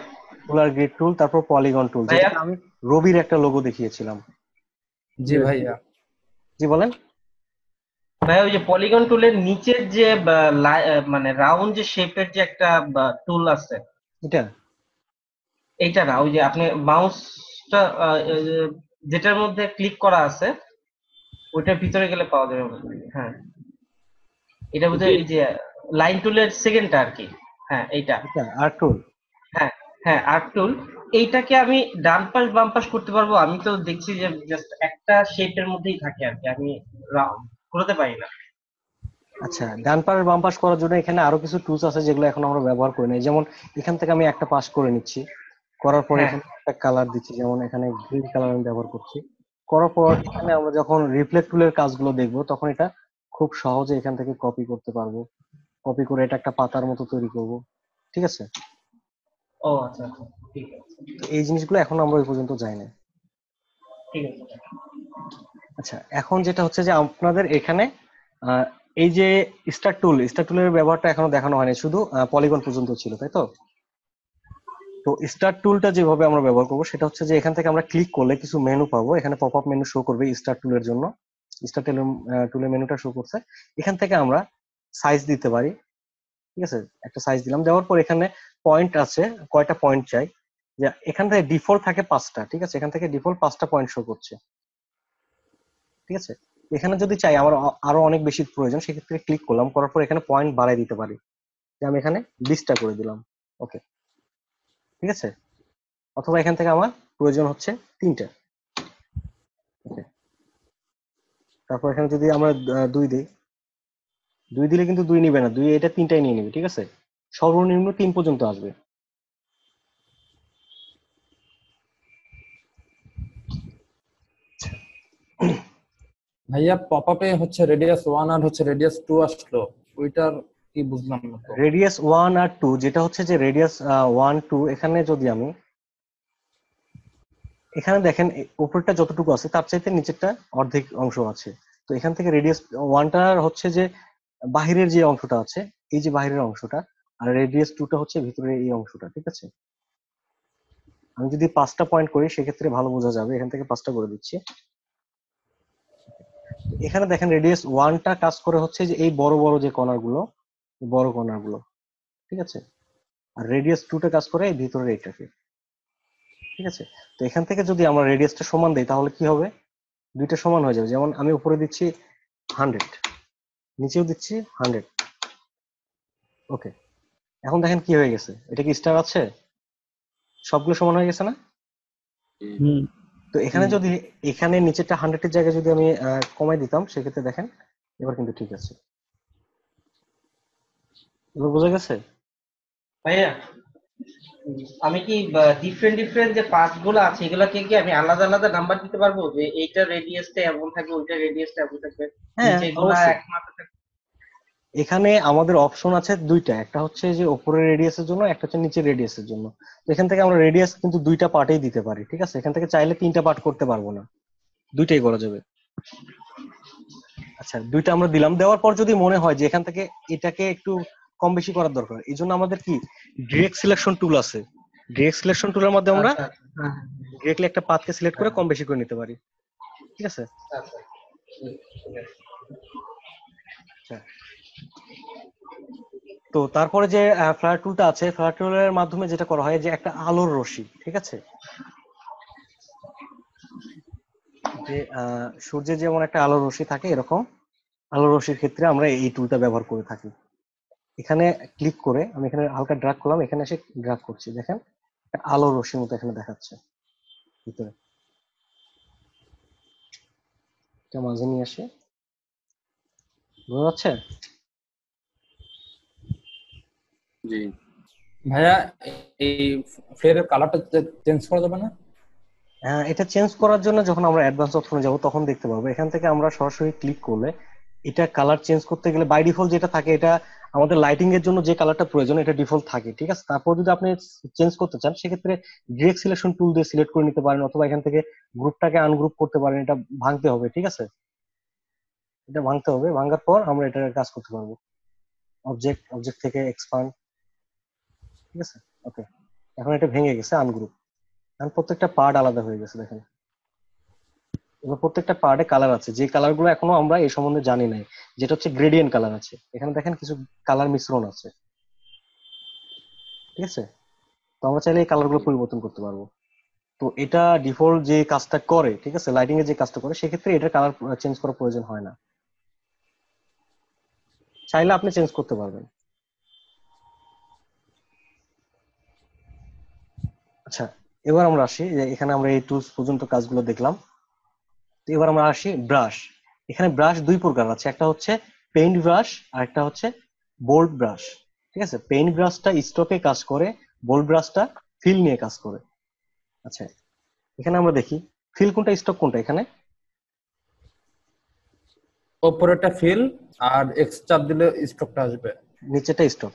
A: পোলার গ্রিড টুল, তারপর পলিগন টুল,
H: ভাইয়া
A: যেটা আমি রবির একটা লোগো দেখিয়েছিলাম।
D: জি ভাইয়া।
A: জি বলেন।
H: ভাইয়া ওই যে পলিগন টুলের নিচের যে মানে রাউন্ড যে শেপের যে একটা টুল আছে,
A: এটা
H: এইটা না, ওই যে আপনি মাউসটা যেটার মধ্যে ক্লিক করা আছে ওইটার ভিতরে গেলে পাওয়া যাবে মনে হয়। হ্যাঁ, এটা বোধহয় এই যে লাইন টুলের সেকেন্ডটা আর কি। হ্যাঁ এইটা।
A: এটা আর্ক টুল।
H: হ্যাঁ হ্যাঁ, আর্ক টুল। এইটাকে আমি ডান পাশ বাম পাশ করতে পারবো? আমি তো দেখছি যে জাস্ট একটা শেপের মধ্যেই থাকে আর কি, আমি ঘোরাতে পারি না।
A: আচ্ছা, ডান পাশ বাম পাশ করার জন্য এখানে আরো কিছু টুলস আছে যেগুলো এখন আমরা ব্যবহার করি না। যেমন এখান থেকে আমি একটা পাশ করে নিচ্ছি, করার পর
H: হ্যাঁ।
A: এখানে একটা কালার দিচ্ছি, যেমন এখানে গ্রিন কালার আমি ব্যবহার করছি। করার পর এখানে আমরা যখন রিফ্লেক্ট টুলের কাজগুলো দেখবো তখন এটা খুব সহজে এখান থেকে কপি করতে পারবো। কপি করে এটা একটা পাতার মতো তৈরি করব। ঠিক আছে?
H: ও আচ্ছা আচ্ছা, ঠিক আছে
A: তো এই জিনিসগুলো এখন আমরা ওই পর্যন্ত যাই না।
H: ঠিক আছে।
A: আচ্ছা, এখন যেটা হচ্ছে যে আপনাদের এখানে আহ, এই যে স্টার টুলের ব্যবহারটা এখনো দেখানো হয়নি, শুধু পলিগন পর্যন্ত ছিল, তাই তো? তো স্টার টুলটা যেভাবে আমরা ব্যবহার করবো সেটা হচ্ছে যে এখান থেকে আমরা ক্লিক করলে কিছু মেনু পাবো, এখানে পপ আপ মেনু শো করবে স্টার টুলের জন্য। স্টার টুলের মেনুটা শো করছে, এখান থেকে আমরা সাইজ দিতে পারি, ঠিক আছে, একটা সাইজ দিলাম, দেওয়ার পর এখানে পয়েন্ট আছে, কয়টা পয়েন্ট চাই, যে এখান থেকে ডিফল্ট থাকে 5টা, ঠিক আছে, এখান থেকে ডিফল্ট 5টা পয়েন্ট শো করছে, ঠিক আছে। এখানে যদি চাই আমার আরো অনেক বেশি প্রয়োজন, সেক্ষেত্রে ক্লিক করলাম, করার পর এখানে পয়েন্ট বাড়াই দিতে পারি, যে আমি এখানে 20টা করে দিলাম, ওকে, ঠিক আছে। অথবা এখান থেকে আমার প্রয়োজন হচ্ছে 3টা, ওকে। তারপর এখানে যদি আমরা 2 দিই, 2 দিলে কিন্তু 2 নিবে না, 2 এটা 3টাই নিয়ে নিবে, ঠিক আছে, সর্বনিম্ন 3 পর্যন্ত আসবে।
D: ভাইয়া পপআপে হচ্ছে রেডিয়াস 1 আর হচ্ছে রেডিয়াস 2 আসলো, ওইটার কি বুঝলাম না তো।
A: রেডিয়াস 1 আর 2, যেটা হচ্ছে যে রেডিয়াস 1 2, এখানে যদি আমি এখানে দেখেন উপরটা যতটুকু আছে তার চাইতে নিচেরটা অর্ধেক অংশ আছে। তো এখান থেকে রেডিয়াস 1টার হচ্ছে যে বাহিরের যে অংশটা আছে, এই যে বাহিরের অংশটা, আর রেডিয়াস 2টা হচ্ছে ভিতরের এই অংশটা, ঠিক আছে। আমি যদি 5টা পয়েন্ট করি সেক্ষেত্রে ভালো বোঝা যাবে, এখান থেকে 5টা করে দিচ্ছি। এখানে দেখেন রেডিয়াস 1টা কাজ করে হচ্ছে যে এই বড় বড় যে কর্নারগুলো, বড় কর্নারগুলো, ঠিক আছে, আর রেডিয়াস 2টা কাজ করে এই ভিতরের এইটাকে, ঠিক আছে। তো এখান থেকে যদি আমরা রেডিয়াসটা সমান দেই তাহলে কি হবে, দুইটা সমান হয়ে যাবে। যেমন আমি উপরে দিচ্ছি 100, নিচেও দিচ্ছি 100, ওকে। এখন দেখেন কি হয়ে গেছে, এটা কি স্টার আছে, সবগুলো সমান হয়ে গেছে না।
D: হুম।
A: তো এখানে যদি এখানে নিচেরটা 100-এর জায়গায় যদি আমি কমাই দিতাম, সেক্ষেত্রে দেখেন এবার কিন্তু ঠিক আছে। এবার বোঝা গেছে।
H: ভাইয়া আমি কি ডিফারেন্ট ডিফারেন্ট যে পার্ট গুলো আছে এগুলোকে কি আমি আলাদা আলাদা নাম্বার দিতে পারবো, যে এইটা রেডিয়াসটা এমন থাকবে, ওইটা রেডিয়াসটা এমন থাকবে,
A: হ্যাঁ,
H: নিচে গুলা
A: অবশ্যই।
H: একমাত্র থাকবে?
A: এখানে আমাদের অপশন আছে দুইটা, একটা হচ্ছে যে উপরের রেডিয়াসের জন্য, একটা হচ্ছে নিচের রেডিয়াসের জন্য। তো এখান থেকে আমরা রেডিয়াস কিন্তু দুইটা পার্টেই দিতে পারি, ঠিক আছে। এখান থেকে চাইলে 3টা পার্ট করতে পারবো না, দুইটাই করা যাবে। আচ্ছা, দুইটা আমরা দিলাম, দেওয়ার পর যদি মনে হয় যে এখান থেকে এটাকে একটু কম বেশি করার দরকার, এই জন্য আমাদের কি ডিরেক্ট সিলেকশন টুল আছে। ডিরেক্ট সিলেকশন টুলের মধ্যে আমরা
H: আচ্ছা আচ্ছা, হ্যাঁ
A: ডিরেক্টলি একটা পাথকে সিলেক্ট করে
H: হ্যাঁ
A: কম বেশি করে নিতে পারি, ঠিক আছে।
H: হ্যাঁ, আচ্ছা ঠিক আছে।
A: আচ্ছা, তো তারপরে যে ফ্লায়ার টুলটা আছে, ফ্লায়ার টুলের মাধ্যমে যেটা করা হয় যে একটা আলোর রশ্মি, ঠিক আছে, যে সূর্যের যেমন একটা আলোর রশ্মি থাকে, এরকম আলোর রশ্মির ক্ষেত্রে আমরা এই টুলটা ব্যবহার করে থাকি। এখানে ক্লিক করে আমি এখানে হালকা ড্রাগ করলাম, এখানে এসে ড্রাগ করছি, দেখেন একটা আলোর রশ্মির মতো এখানে দেখাচ্ছে ভিতরে। এটা মাঝে নিয়ে আসে, বোঝা যাচ্ছে।
B: জি।
D: ভাইয়া এই ফ্লেয়ারের কালারটা চেঞ্জ করা যাবে না?
A: এটা চেঞ্জ করার জন্য যখন আমরা অ্যাডভান্স অপশনে যাব তখন দেখতে পাবো। এখান থেকে আমরা সরাসরি ক্লিক করলে এটা কালার চেঞ্জ করতে গেলে বাই ডিফল্ট যেটা থাকে, এটা আমাদের লাইটিং এর জন্য যে কালারটা প্রয়োজন এটা ডিফল্ট থাকে, ঠিক আছে। তারপর যদি আপনি চেঞ্জ করতে চান সেক্ষেত্রে ডিরেক্ট সিলেকশন টুল দিয়ে সিলেক্ট করে নিতে পারেন, অথবা এখান থেকে গ্রুপটাকে আনগ্রুপ করতে পারেন। এটা ভাঙতে হবে, ঠিক আছে, এটা ভাঙতে হবে, ভাঙার পর আমরা এটার কাজ করতে পারবো। অবজেক্ট থেকে এক্সপান্ড, ঠিক আছে, ওকে। এখন এটা ভেঙে গেছে, আনগ্রুপ। এখন প্রত্যেকটা পার্ট আলাদা হয়ে গেছে, দেখেন এবার প্রত্যেকটা পার্টে কালার আছে, যে কালার গুলো এখনো আমরা এই সম্বন্ধে জানি নাই, যেটা হচ্ছে গ্রেডিয়েন্ট কালার আছে। এখানে দেখেন কিছু কালার মিশ্রণ আছে, ঠিক আছে। তো আমরা চাইলে এই কালার গুলো পরিবর্তন করতে পারবো। তো এটা ডিফল্ট যে কাজটা করে, ঠিক আছে, লাইটিং এর যে কাজটা করে, সেক্ষেত্রে এটার কালার চেঞ্জ করার প্রয়োজন হয় না, চাইলে আপনি চেঞ্জ করতে পারবেন। আচ্ছা, এবার আমরা আসি যে এখানে আমরা এই টুলস পর্যন্ত কাজগুলো দেখলাম। তো এবার আমরা আসি ব্রাশ। এখানে ব্রাশ দুই প্রকার আছে, একটা হচ্ছে পেইন্ট ব্রাশ আর একটা হচ্ছে বোল্ড ব্রাশ, ঠিক আছে। পেইন্ট ব্রাশটা স্ট্রোকে কাজ করে, বোল্ড ব্রাশটা ফিল নিয়ে কাজ করে। আচ্ছা, এখানে আমরা দেখি ফিল কোনটা, স্ট্রোক কোনটা। এখানে
D: ওপরেরটা ফিল আর এক্স চাপ দিলে স্ট্রোকটা আসবে,
A: নিচেটা স্ট্রোক।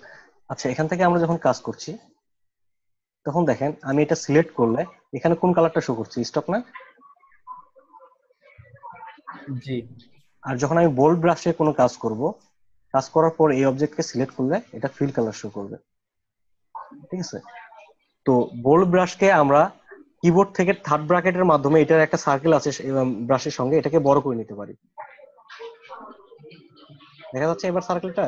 A: আচ্ছা, এখান থেকে আমরা যখন কাজ করছি তখন দেখেন আমি এটা সিলেক্ট করলে এখানে কোন কালারটা শো করছে, স্ট্রোক না।
D: জি।
A: আর যখন আমি বোল্ড ব্রাশে কোনো কাজ করব, কাজ করার পর এই অবজেক্টকে সিলেক্ট করলে এটা ফিল কালার শো করবে, ঠিক আছে। তো বোল্ড ব্রাশকে আমরা কিবোর্ড থেকে থার্ড ব্র্যাকেটের মাধ্যমে, এটার একটা সার্কেল আছে ব্রাশের সঙ্গে, এটাকে বড় করে নিতে পারি। দেখা যাচ্ছে এবার সার্কেলটা।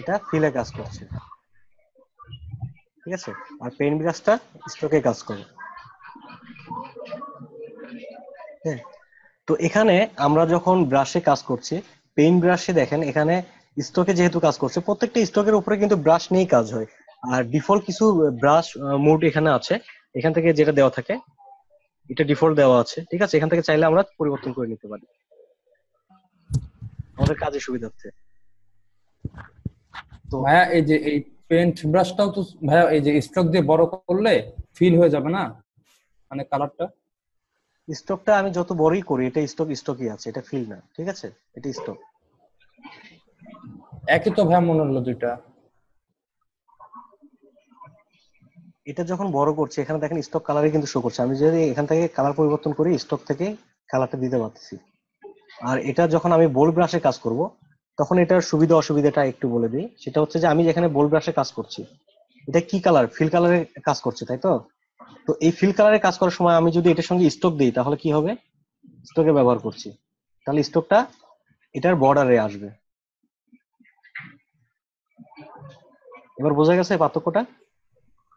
A: এটা ফিলে কাজ করছে, ঠিক আছে। আর পেইন্ট ব্রাশটা স্ট্রোকে কাজ করে। হ্যাঁ, তো এখানে আমরা যখন ব্রাশে কাজ করছি, পেইন্ট ব্রাশে দেখেন এখানে স্ট্রোকে যেহেতু কাজ করছে, প্রত্যেকটা স্ট্রোকের উপরে কিন্তু ব্রাশ নিয়েই কাজ হয়। আর ডিফল্ট কিছু ব্রাশ মোড এখানে আছে, এখান থেকে যেটা দেওয়া থাকে এটা ডিফল্ট দেওয়া আছে, ঠিক আছে। এখান থেকে চাইলে আমরা পরিবর্তন করে নিতে পারি আমাদের কাজের সুবিধার্থে। তো
D: ভাইয়া এই যে এই পেন্ট ব্রাশটাও তো ভাইয়া এই যে স্ট্রোক দিয়ে বড় করলে ফিল হয়ে যাবে না, মানে কালারটা?
A: স্টকটা আমি যত বড়ই করি, এটা স্টকই আছে, এটা ফিল না, ঠিক আছে, এটা স্টক।
D: একই তো ভাইয়া মনে হলো দুইটা।
A: এটা যখন বড় করছে এখানে দেখেন স্টক কালারই কিন্তু শো করছে। আমি যদি এখান থেকে কালার পরিবর্তন করি স্টক থেকে কালারটা দিতে পারতেছি। আর এটা যখন আমি বোল্ড ব্রাশে কাজ করব তখন এটার সুবিধা অসুবিধাটা একটু বলে দিই। সেটা হচ্ছে যে আমি যেখানে বোল্ড ব্রাশে কাজ করছি এটা কি কালার, ফিল কালারে কাজ করছে, তাই তো। তো এই ফিল কালারে কাজ করার সময় আমি যদি এটার সঙ্গে স্টক দিই তাহলে কি হবে, স্টকে ব্যবহার করছি তাহলে স্টকটা এটার বর্ডারে আসবে। এবার বোঝা গেছে পার্থক্যটা?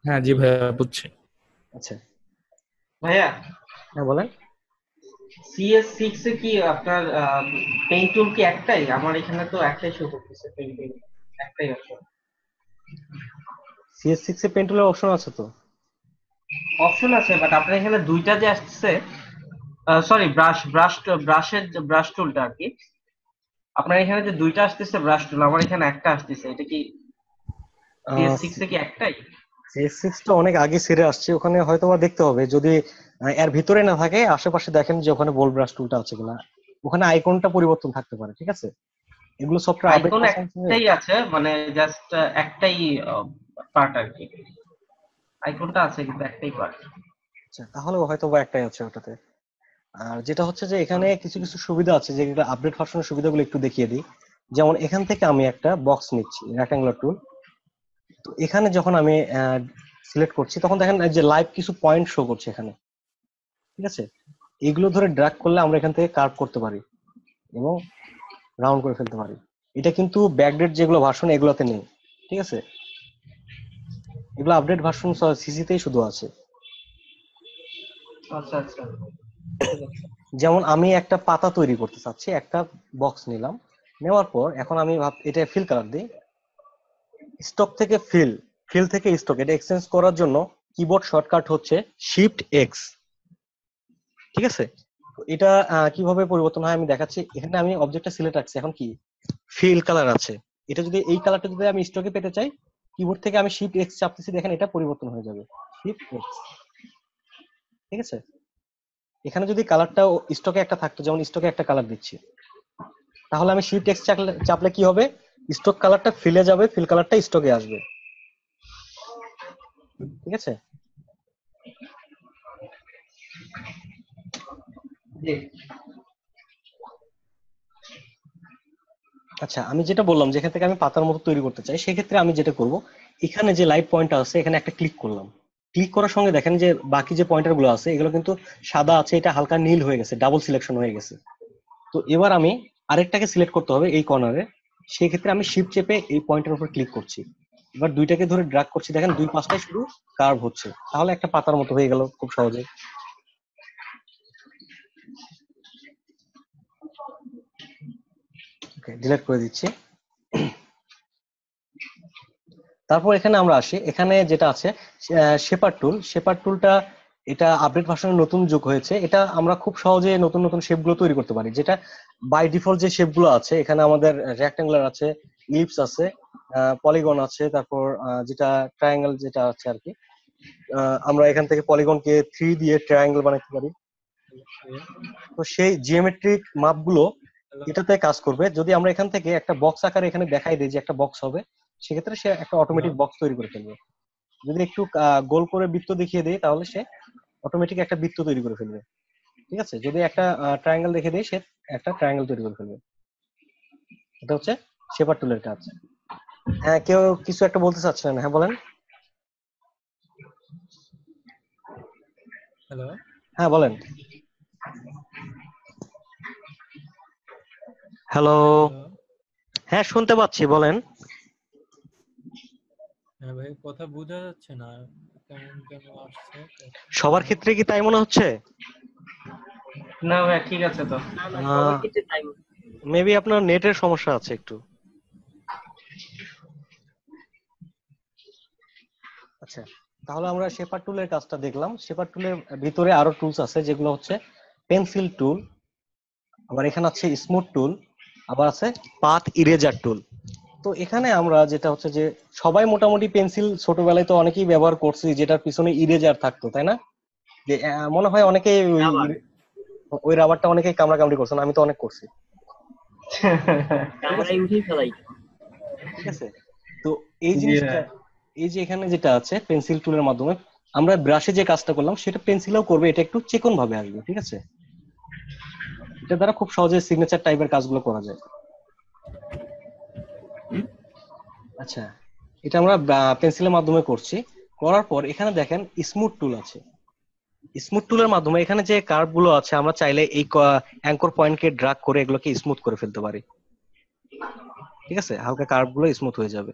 D: হ্যাঁ জি ভাইয়া বুঝছি।
A: আচ্ছা,
H: ভাইয়া
A: হ্যাঁ বলেন।
H: CS6 এ কি আপনার পেইন্ট টুল কি একটাই? আমার এখানে তো একটাই শো করতেছে, পেইন্টিং একটাই অপশন।
A: CS6 এ পেন টুলের অপশন আছে তো।
H: অপশন আছে, বাট আপনার এখানে দুইটা যে আসছে, সরি ব্রাশের টুলটা আর কি, আপনার এখানে যে দুইটা আসতেছে ব্রাশ টুল, আমার এখানে একটা আসতেছে, এটা কি CS6 এ কি একটাই?
A: CS6 টা অনেক আগে ছেড়ে আসছে, ওখানে হয়তো বা দেখতে হবে যদি এর ভিতরে না থাকে আশেপাশে দেখেন যে ওখানে বোল্ড ব্রাশ টুলটা আছে কিনা, ওখানে আইকনটা পরিবর্তন থাকতে পারে, ঠিক আছে। এগুলো সফটওয়্যার আপডেট
H: আইকন
A: ভার্সন।
H: একটাই আছে, মানে জাস্ট একটাই পার্ট আর কি, আইকনটা আছে কিন্তু একটাই পার্ট।
A: আচ্ছা, তাহলে হয়তো বা একটাই আছে ওটাতে। আর যেটা হচ্ছে যে এখানে কিছু কিছু সুবিধা আছে যেগুলো আপডেট ভার্সনের সুবিধাগুলো একটু দেখিয়ে দিই। যেমন এখান থেকে আমি একটা বক্স নিচ্ছি, রেক্ট্যাঙ্গুলার টুল। তো এখানে যখন আমি সিলেক্ট করছি তখন দেখেন যে লাইভ কিছু পয়েন্ট শো করছে এখানে, ঠিক আছে। এগুলো ধরে ড্র্যাগ করলে আমরা এখান থেকে কার্ভ করতে পারি এবং রাউন্ড করে ফেলতে পারি। এটা কিন্তু ব্যাকডেট যেগুলো ভার্সন এগুলোতে নেই, ঠিক আছে। এগুলো আপডেট ভার্সন সিসিতেই শুধু আছে।
H: আচ্ছা আচ্ছা,
A: যেমন আমি একটা পাতা তৈরি করতে চাচ্ছি, একটা বক্স নিলাম, নেওয়ার পর এখন আমি এটা ফিল কালার দিই, স্টক থেকে ফিল, ফিল থেকে স্টক, এটা এক্সচেঞ্জ করার জন্য কিবোর্ড শর্টকাট হচ্ছে শিফট এক্স, ঠিক আছে। তো এটা কিভাবে পরিবর্তন হয় আমি দেখাচ্ছি। এখানে আমি অবজেক্টটা সিলেক্ট রাখছি, এখন কি ফিল কালার আছে, এটা যদি এই কালারটা যদি আমি স্টকে পেতে চাই কিবোর্ড থেকে আমি শিফট এক্স চাপতেছি, দেখেন এটা পরিবর্তন হয়ে যাবে, শিফট এক্স, ঠিক আছে। এখানে যদি কালারটা স্টকে একটা থাকতো, যেমন স্টকে একটা কালার দিচ্ছি, তাহলে আমি শিফট এক্স চাপলে কি হবে, স্টক কালারটা ফিলে যাবে, ফিল কালারটা স্টকে আসবে, ঠিক আছে।
H: জি।
A: আচ্ছা, আমি যেটা বললাম যেখান থেকে আমি পাতার মতো তৈরি করতে চাই, সেক্ষেত্রে আমি যেটা করব, এখানে যে লাইভ পয়েন্টটা আছে এখানে একটা ক্লিক করলাম। ক্লিক করার সঙ্গে দেখেন যে বাকি যে পয়েন্টার গুলো আছে এগুলো কিন্তু সাদা আছে, এটা হালকা নীল হয়ে গেছে, ডাবল সিলেকশন হয়ে গেছে। তো এবার আমি আরেকটাকে সিলেক্ট করতে হবে এই কর্নারে, সেই ক্ষেত্রে আমি শিফট চেপে এই পয়েন্টের উপর ক্লিক করছি। এবার দুইটাকে ধরে ড্র্যাগ করছি, দেখেন দুই পাশটাই শুধু কার্ভ হচ্ছে, তাহলে একটা পাতার মতো হয়ে গেল খুব সহজে। ওকে, ডিলিট করে দিচ্ছি। তারপর এখানে আমরা আসি, এখানে যেটা আছে শেপার টুল, শেপার টুলটা এটা আপডেট ভার্সনে নতুন যোগ হয়েছে। এটা আমরা খুব সহজে নতুন নতুন শেপ গুলো তৈরি করতে পারি, যেটা বাই ডিফল্ট যে শেপ গুলো আছে এখানে আমাদের রেক্ট্যাঙ্গুলার আছে, ইলিপস আছে, পলিগন আছে, তারপর যেটা ট্রায়াঙ্গেল যেটা আছে আর কি। আমরা এখান থেকে পলিগনকে 3 দিয়ে ট্রায়াঙ্গেল বানাতে পারি। তো সেই জিওমেট্রিক মাপগুলো এটাতে কাজ করবে। যদি আমরা এখান থেকে একটা বক্স আকারে এখানে দেখাই দিই যে একটা বক্স হবে, সেক্ষেত্রে সে একটা অটোমেটিক বক্স তৈরি করে ফেলবে। যদি একটু গোল করে বৃত্ত দেখিয়ে দেই তাহলে সে অটোমেটিক একটা বৃত্ত তৈরি করে ফেলবে, ঠিক আছে। যদি একটা ট্রায়াঙ্গেল দেখে দেই সে একটা ট্রায়াঙ্গেল তৈরি করে ফেলবে। এটা হচ্ছে শেপার টুলের কাজ। হ্যাঁ, কেউ কিছু একটা বলতে চাচ্ছেন, হ্যাঁ বলেন।
C: হ্যালো।
A: হ্যাঁ বলেন। হ্যালো।
C: হ্যালো।
A: হ্যাঁ শুনতে পাচ্ছি, বলেন।
C: হ্যাঁ ভাই, কথা বোঝা যাচ্ছে না, কেমন যেন আসছে।
A: সবার ক্ষেত্রে কি তাই মনে হচ্ছে?
H: না ভাই ঠিক আছে তো।
F: না না সবার ক্ষেত্রে তাই।
A: মেবি আপনার নেটের সমস্যা আছে একটু। আচ্ছা, তাহলে আমরা শেপার টুলের কাজটা দেখলাম। শেপার টুলের ভিতরে আরো টুলস আছে যেগুলো হচ্ছে পেন্সিল টুল, আবার এখানে আছে স্মুথ টুল, আবার আছে পাথ ইরেজার টুল। তো এখানে আমরা যেটা হচ্ছে যে সবাই মোটামুটি পেন্সিল ছোটবেলায় তো অনেকেই ব্যবহার করছি, যেটার পিছনে ইরেজার থাকতো, তাই না? যে মনে হয় অনেকেই
F: রাবার
A: ওই রাবারটা অনেকেই কামড়াকামড়ি করছেন, আমি তো অনেক করছি। ঠিক আছে,
F: কামড়াই উঠেই ফেলাই।
A: ঠিক আছে। তো এই
H: জি
A: জিনিসটা,
H: ভাই।
A: এই যে এখানে যেটা আছে পেন্সিল টুলের মাধ্যমে আমরা ব্রাশে যে কাজটা করলাম সেটা পেন্সিলেও করবে, এটা একটু চিকন ভাবে আসবে, ঠিক আছে? এটা দ্বারা খুব সহজে সিগনেচার টাইপের কাজগুলো করা যায়। আচ্ছা, এটা আমরা পেন্সিলের মাধ্যমে করছি। করার পর এখানে দেখেন স্মুথ টুল আছে। স্মুথ টুলের মাধ্যমে এখানে যে কার্ভ গুলো আছে আমরা চাইলে এই অ্যাঙ্কর পয়েন্টকে ড্রাগ করে এগুলোকে স্মুথ করে ফেলতে পারি, ঠিক আছে? হালকা কার্ভ গুলো স্মুথ হয়ে যাবে।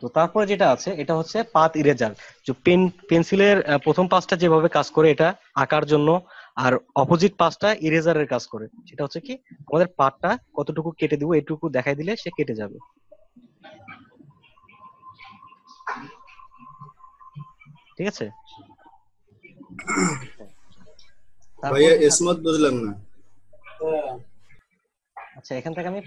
A: তো তারপরে যেটা আছে এটা হচ্ছে পাথ ইরেজার। যে পেন্সিলের প্রথম পাঁচটা যেভাবে কাজ করে এটা আঁকার জন্য, আর অপোজিট পাঁচটা ইরেজারের কাজ করে। সেটা হচ্ছে কি আমাদের পাথটা কতটুকু কেটে দিব এটুকু দেখাই দিলে সে কেটে যাবে, ঠিক আছে? তারপর
B: ভাইয়া
A: যেটা,
B: স্মুথ বুঝলাম না।
A: আচ্ছা এখান থেকে আমি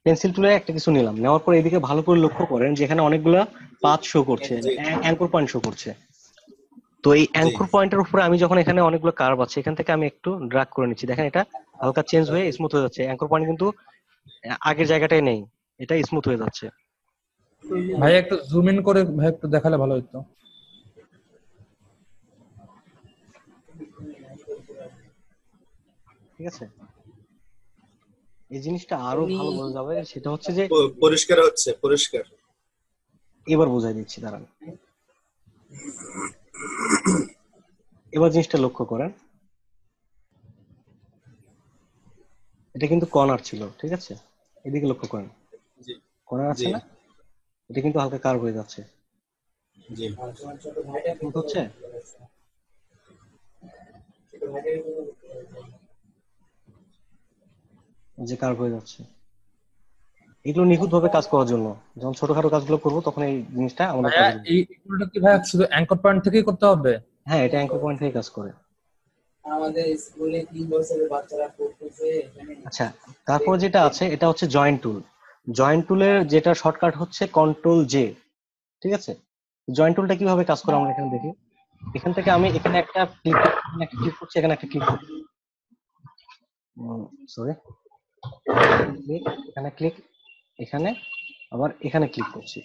A: পেন্সিল টুলে একটা কিছু নিলাম, নেওয়ার পর এদিকে ভালো করে লক্ষ্য করেন যে এখানে অনেকগুলা পাথ শো করছে,
B: জি
A: অ্যাঙ্কর পয়েন্ট শো করছে। তো এই
B: জি
A: অ্যাঙ্কর পয়েন্টের উপরে আমি যখন এখানে অনেকগুলো কার্ভ আছে এখান থেকে আমি একটু ড্রাগ করে নিচ্ছি, দেখেন এটা হালকা চেঞ্জ হয়ে স্মুথ হয়ে যাচ্ছে। অ্যাঙ্কর পয়েন্ট কিন্তু আগের জায়গাটায় নেই, এটা স্মুথ হয়ে যাচ্ছে।
D: ভাই একটু জুম ইন করে ভাই একটু দেখালে ভালো হতো।
A: ঠিক আছে, এই জিনিসটা আরো ভালো বোঝা যাবে, সেটা হচ্ছে যে
B: পরিষ্কার হচ্ছে, পরিষ্কার।
A: এবার বোঝাই দিচ্ছি, দাঁড়ান। এবার জিনিসটা লক্ষ্য করেন, এটা কিন্তু কর্নার ছিল, ঠিক আছে? এদিকে লক্ষ্য করেন,
B: জি
A: কর্নার আছে
B: জি
A: না? এটা কিন্তু হালকা কার্ভ হয়ে যাচ্ছে,
B: জি
A: স্মুথ হচ্ছে। যে কার্ভ হয়ে যাচ্ছে, এগুলো নিখুঁত ভাবে কাজ করার জন্য যখন ছোটখাটো কাজগুলো করবো তখন এই জিনিসটা আমাদের
D: ভাইয়া
A: কাজে লাগবে।
D: এইগুলো কি ভাই শুধু অ্যাঙ্কর পয়েন্ট থেকেই করতে হবে?
A: হ্যাঁ, এটা অ্যাঙ্কর পয়েন্ট থেকে কাজ করে।
I: আমাদের স্কুলে 3 বছরের বাচ্চারা পড়তেছে এখানে।
A: আচ্ছা, তারপর যেটা আছে এটা হচ্ছে জয়েন্ট টুল। জয়েন্ট টুলের যেটা শর্টকাট হচ্ছে কন্ট্রোল জে, ঠিক আছে? জয়েন্ট টুলটা কিভাবে কাজ করে আমরা এখানে দেখি। এখান থেকে আমি এখানে একটা ক্লিক করছি, এখানে একটা ক্লিক করছি, সরি, এখানে ক্লিক, এখানে আবার এখানে ক্লিক করছি।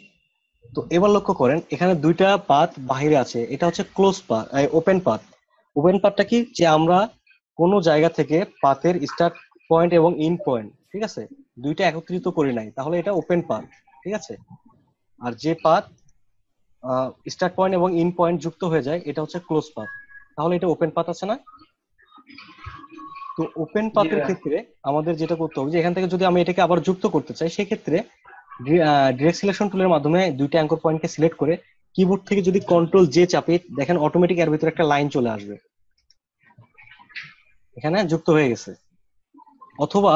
A: তো এবার লক্ষ্য করেন এখানে দুইটা পাথ বাহিরে আছে, এটা হচ্ছে close path, open path. Open পাথটা কি, যে আমরা কোনো জায়গা থেকে পাথের স্টার্ট পয়েন্ট এবং ইন পয়েন্ট, ঠিক আছে, দুইটা একত্রিত করি নাই, তাহলে এটা ওপেন পাথ, ঠিক আছে? আর যে পাথ স্টার্ট পয়েন্ট এবং ইন পয়েন্ট যুক্ত হয়ে যায় এটা হচ্ছে ক্লোজ পাথ, তাহলে এটা ওপেন পাথ আছে না? তো ওপেন
H: জি
A: পাথের
H: ভাই।
A: ক্ষেত্রে আমাদের যেটা করতে হবে যে এখান থেকে যদি আমি এটাকে আবার যুক্ত করতে চাই সেক্ষেত্রে ডিরেক্ট সিলেকশন টুলের মাধ্যমে দুইটা অ্যাঙ্কর পয়েন্টকে সিলেক্ট করে কিবোর্ড থেকে যদি কন্ট্রোল জে চাপি, দেখেন অটোমেটিক এর ভিতরে একটা লাইন চলে আসবে, এখানে যুক্ত হয়ে গেছে। অথবা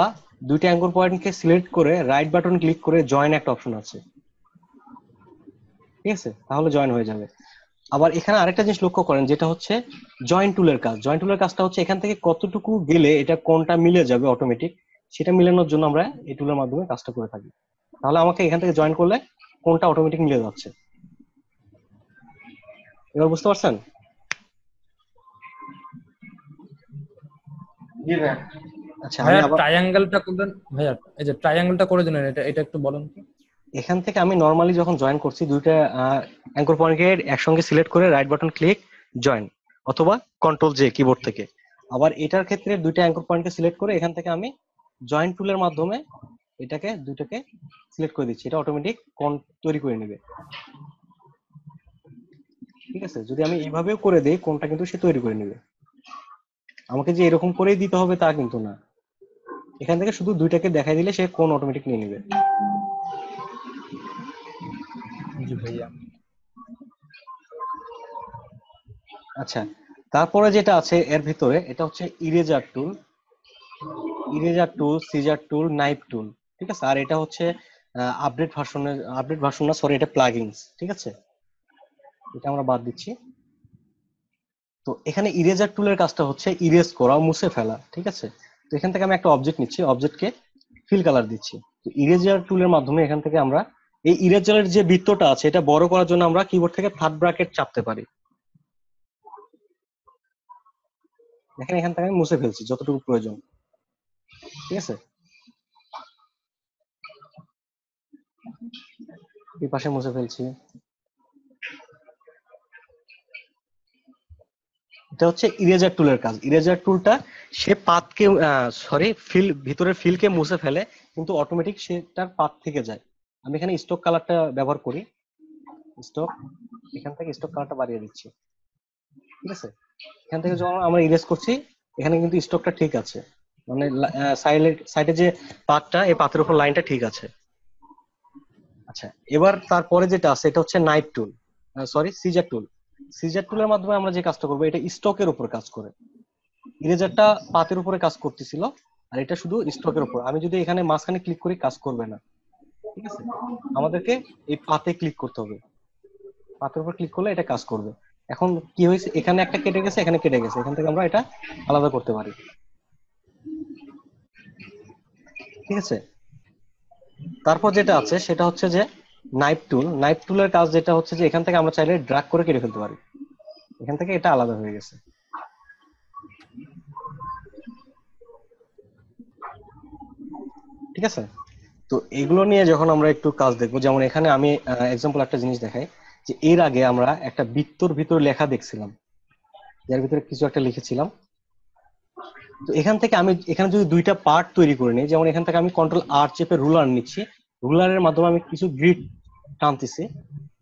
A: দুইটা অ্যাঙ্কর পয়েন্টকে সিলেক্ট করে রাইট বাটন ক্লিক করে জয়েন একটা অপশন আছে, ঠিক আছে, তাহলে জয়েন হয়ে যাবে। আবার এখানে আরেকটা জিনিস লক্ষ্য করেন যেটা হচ্ছে জয়েন্ট টুলের কাজ। জয়েন্ট টুলের কাজটা হচ্ছে এখান থেকে কতটুকু গেলে এটা কোনটা মিলে যাবে অটোমেটিক, সেটা মিলানোর জন্য আমরা এই টুলের মাধ্যমে কাজটা করে থাকি। তাহলে আমাকে এখান থেকে জয়েন করলে কোনটা অটোমেটিক মিলে যাচ্ছে, এবার বুঝতে পারছেন?
H: জি ভাই।
A: আচ্ছা, আমি
D: ভাইয়া
A: আবার
D: ট্রায়াঙ্গেলটা করলেন ভাইয়া, এই যে ট্রায়াঙ্গেলটা করে দিলেন, এটা এটা একটু বলেন তো।
A: এখান থেকে আমি নর্মালি যখন জয়েন করছি দুইটা অ্যাঙ্কর পয়েন্টকে একসঙ্গে সিলেক্ট করে রাইট বাটন ক্লিক জয়েন, অথবা কন্ট্রোল জে কিবোর্ড থেকে। আবার এটার ক্ষেত্রে দুইটা অ্যাঙ্কর পয়েন্টকে সিলেক্ট করে এখান থেকে আমি জয়েন্ট টুলের মাধ্যমে এটাকে দুইটাকে সিলেক্ট করে দিচ্ছি, এটা অটোমেটিক তৈরি করে নেবে, ঠিক আছে? যদি আমি এইভাবেও করে দিই কোনটা কিন্তু সে তৈরি করে নেবে, আমাকে যে এরকম করেই দিতে হবে তা কিন্তু না, এখান থেকে শুধু দুইটাকে দেখাই দিলে সে কোন অটোমেটিক নিয়ে নেবে।
D: জি ভাইয়া।
A: আচ্ছা, তারপরে যেটা আছে এর ভিতরে এটা হচ্ছে ইরেজার টুল, সিজার টুল, নাইফ টুল। ঠিক আছে, আর এটা হচ্ছে আপডেট ভার্সন না, সরি, এটা প্লাগইনস। ঠিক আছে, এটা আমরা বাদ দিচ্ছি। তো এখানে ইরেজার টুলের কাজটা হচ্ছে ইরেজ করা, মুছে ফেলা। ঠিক আছে, তো এখান থেকে আমি একটা অবজেক্ট নিচ্ছি, অবজেক্টকে ফিল কালার দিচ্ছি। তো ইরেজার টুলের মাধ্যমে এখান থেকে আমরা এই ইরেজারের যে বৃত্তটা আছে এটা বড় করার জন্য আমরা কিবোর্ড থেকে থার্ড ব্র্যাকেট চাপতে পারি। দেখেন এখান থেকে আমি মুছে ফেলছি যতটুকু প্রয়োজন। ঠিক আছে, এই পাশে মুছে ফেলছি। এটা হচ্ছে ইরেজার টুলের কাজ। ইরেজার টুলটা সে পাথকে ভিতরের ফিলকে মুছে ফেলে, কিন্তু অটোমেটিক সেটার পাথ থেকে যায়। আমি এখানে স্টক কালারটা ব্যবহার করি, স্টক, এখান থেকে স্টক কালারটা বাড়িয়ে দিচ্ছি। ঠিক আছে, এখান থেকে যখন আমরা ইরেজ করছি এখানে কিন্তু স্টকটা ঠিক আছে, মানে সাইডে যে পাথটা, এই পাথের উপর লাইনটা ঠিক আছে। আচ্ছা, এবার তারপরে যেটা আছে এটা হচ্ছে নাইফ টুল, সিজার টুল। সিজার টুলের মাধ্যমে আমরা যে কাজটা করবো এটা স্টকের উপর কাজ করে। ইরেজারটা পাতের উপরে কাজ করতেছিল, আর এটা শুধু স্টকের উপর। আমি যদি এখানে মাঝখানে ক্লিক করি কাজ করবে না। ঠিক আছে, আমাদেরকে এই পাতে ক্লিক করতে হবে, পাতের উপর ক্লিক করলে এটা কাজ করবে। এখন কি হয়েছে, এখানে একটা কেটে গেছে, এখানে কেটে গেছে, এখান থেকে আমরা এটা আলাদা করতে পারি। ঠিক আছে, তারপর যেটা আছে সেটা হচ্ছে যে নাইফ টুল। নাইফ টুলের কাজ যেটা হচ্ছে যে এখান থেকে আমরা চাইলে ড্র্যাগ করে কেটে ফেলতে পারি। এখান থেকে এটা আলাদা হয়ে গেছে। ঠিক আছে, তো এগুলো নিয়ে যখন আমরা একটু কাজ দেখবো, যেমন এখানে আমি এক্সাম্পল একটা জিনিস দেখাই, যে এর আগে আমরা একটা বৃত্তর ভিতরে লেখা দেখছিলাম, যার ভিতরে কিছু একটা লিখেছিলাম। তো এখান থেকে আমি এখানে যদি দুইটা পার্ট তৈরি করে নিই, যেমন এখান থেকে আমি কন্ট্রোল আর চেপে রুলার নিচ্ছি, রুলারের মাধ্যমে আমি কিছু গ্রিড টানতেছি,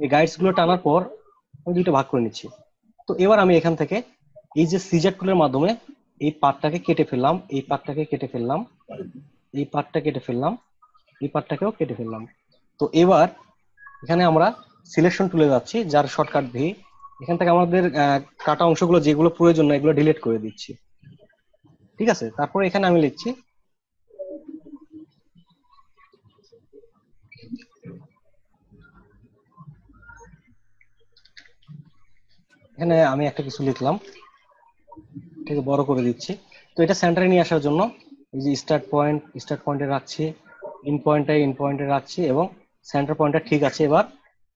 A: এই গাইডস গুলো টানার পর আমি দুইটা ভাগ করে নিচ্ছি। তো এবার আমি এখান থেকে এই যে সিজার টুলের মাধ্যমে এই পার্টটাকে কেটে ফেললাম, এই পার্টটাকে কেটে ফেললাম, এই পার্টটা কেটে ফেললাম, এই পার্টটাকেও কেটে ফেললাম। তো এবার এখানে আমরা সিলেকশন টুলে যাচ্ছি, যার শর্টকাট ভি। এখান থেকে আমাদের কাটা অংশগুলো যেগুলো প্রয়োজন না এগুলো ডিলিট করে দিচ্ছি। ঠিক আছে, তারপর এখানে আমি লিখছি এখানে আমি একটা কিছু লিখলাম, ঠিক বড় করে দিচ্ছি। তো এটা সেন্টারে নিয়ে আসার জন্য এই যে স্টার্ট পয়েন্টে রাখছি, ইন পয়েন্টে রাখছি, এবং সেন্টার পয়েন্টটা ঠিক আছে। এবার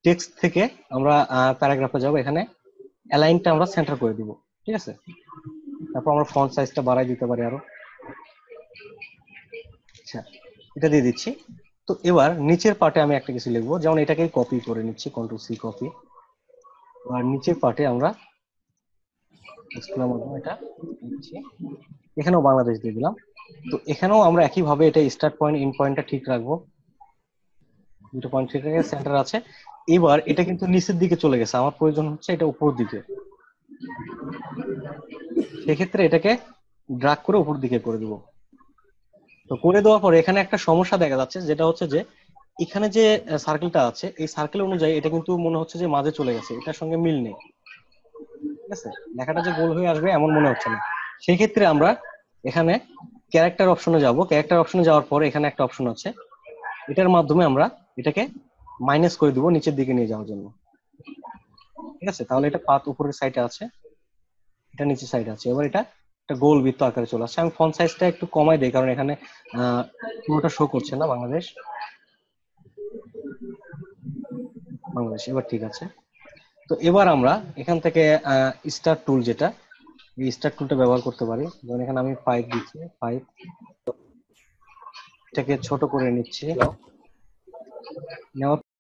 A: টেক্সট থেকে আমরা প্যারাগ্রাফে যাব, এখানে অ্যালাইনটা আমরা সেন্টার করে দিব। ঠিক আছে, তারপর আমরা ফন্ট সাইজটা বাড়াই দিতে পারি আরো। আচ্ছা, এটা দিয়ে দিচ্ছি। তো এবার নিচের পার্টে আমি একটা কিছু লিখবো, যেমন এটাকে কপি করে নিচ্ছি, কন্ট্রোল সি কপি। আর নিচের পার্টে আমরা এটা দিচ্ছি, এখানেও বাংলাদেশ দিয়ে দিলাম। তো এখানেও আমরা একইভাবে এটা স্টার্ট পয়েন্ট ইন পয়েন্টটা ঠিক রাখবো, দুটো পয়েন্ট ঠিক রেখে সেন্টার আছে। এবার এটা কিন্তু নিচের দিকে চলে গেছে, আমার প্রয়োজন হচ্ছে এটা উপর দিকে। সেক্ষেত্রে এটাকে ড্রাগ করে উপর দিকে করে দিব। তো করে দেওয়ার পরে এখানে একটা সমস্যা দেখা যাচ্ছে, যেটা হচ্ছে যে এখানে যে সার্কেলটা আছে এই সার্কেল অনুযায়ী এটা কিন্তু মনে হচ্ছে যে মাঝে চলে গেছে, এটার সঙ্গে মিল নেই। ঠিক আছে, লেখাটা যে গোল হয়ে আসবে এমন মনে হচ্ছে না। সেক্ষেত্রে আমরা এখানে ক্যারেক্টার অপশনে যাব, ক্যারেক্টার অপশনে যাওয়ার পরে এখানে একটা অপশন আছে, এটার মাধ্যমে আমরা এটাকে মাইনাস করে দিব নিচের দিকে নিয়ে যাওয়ার জন্য। ঠিক আছে, তাহলে এটা পাত উপরের সাইডে আছে, এটা নিচের সাইডে আছে। এবার এটা একটা গোল বৃত্ত আকারে চলে আসছে। আমি ফন্ট সাইজটা একটু কমাই দেই, কারণ এখানে পুরোটা শো করছে না বাংলাদেশ। এবার ঠিক আছে। তো এবার আমরা এখান থেকে স্টার টুল, যেটা এই স্টার টুলটা ব্যবহার করতে পারি। যেমন এখানে আমি 5 দিচ্ছি, 5, এটাকে ছোট করে নিচ্ছি, নেওয়ার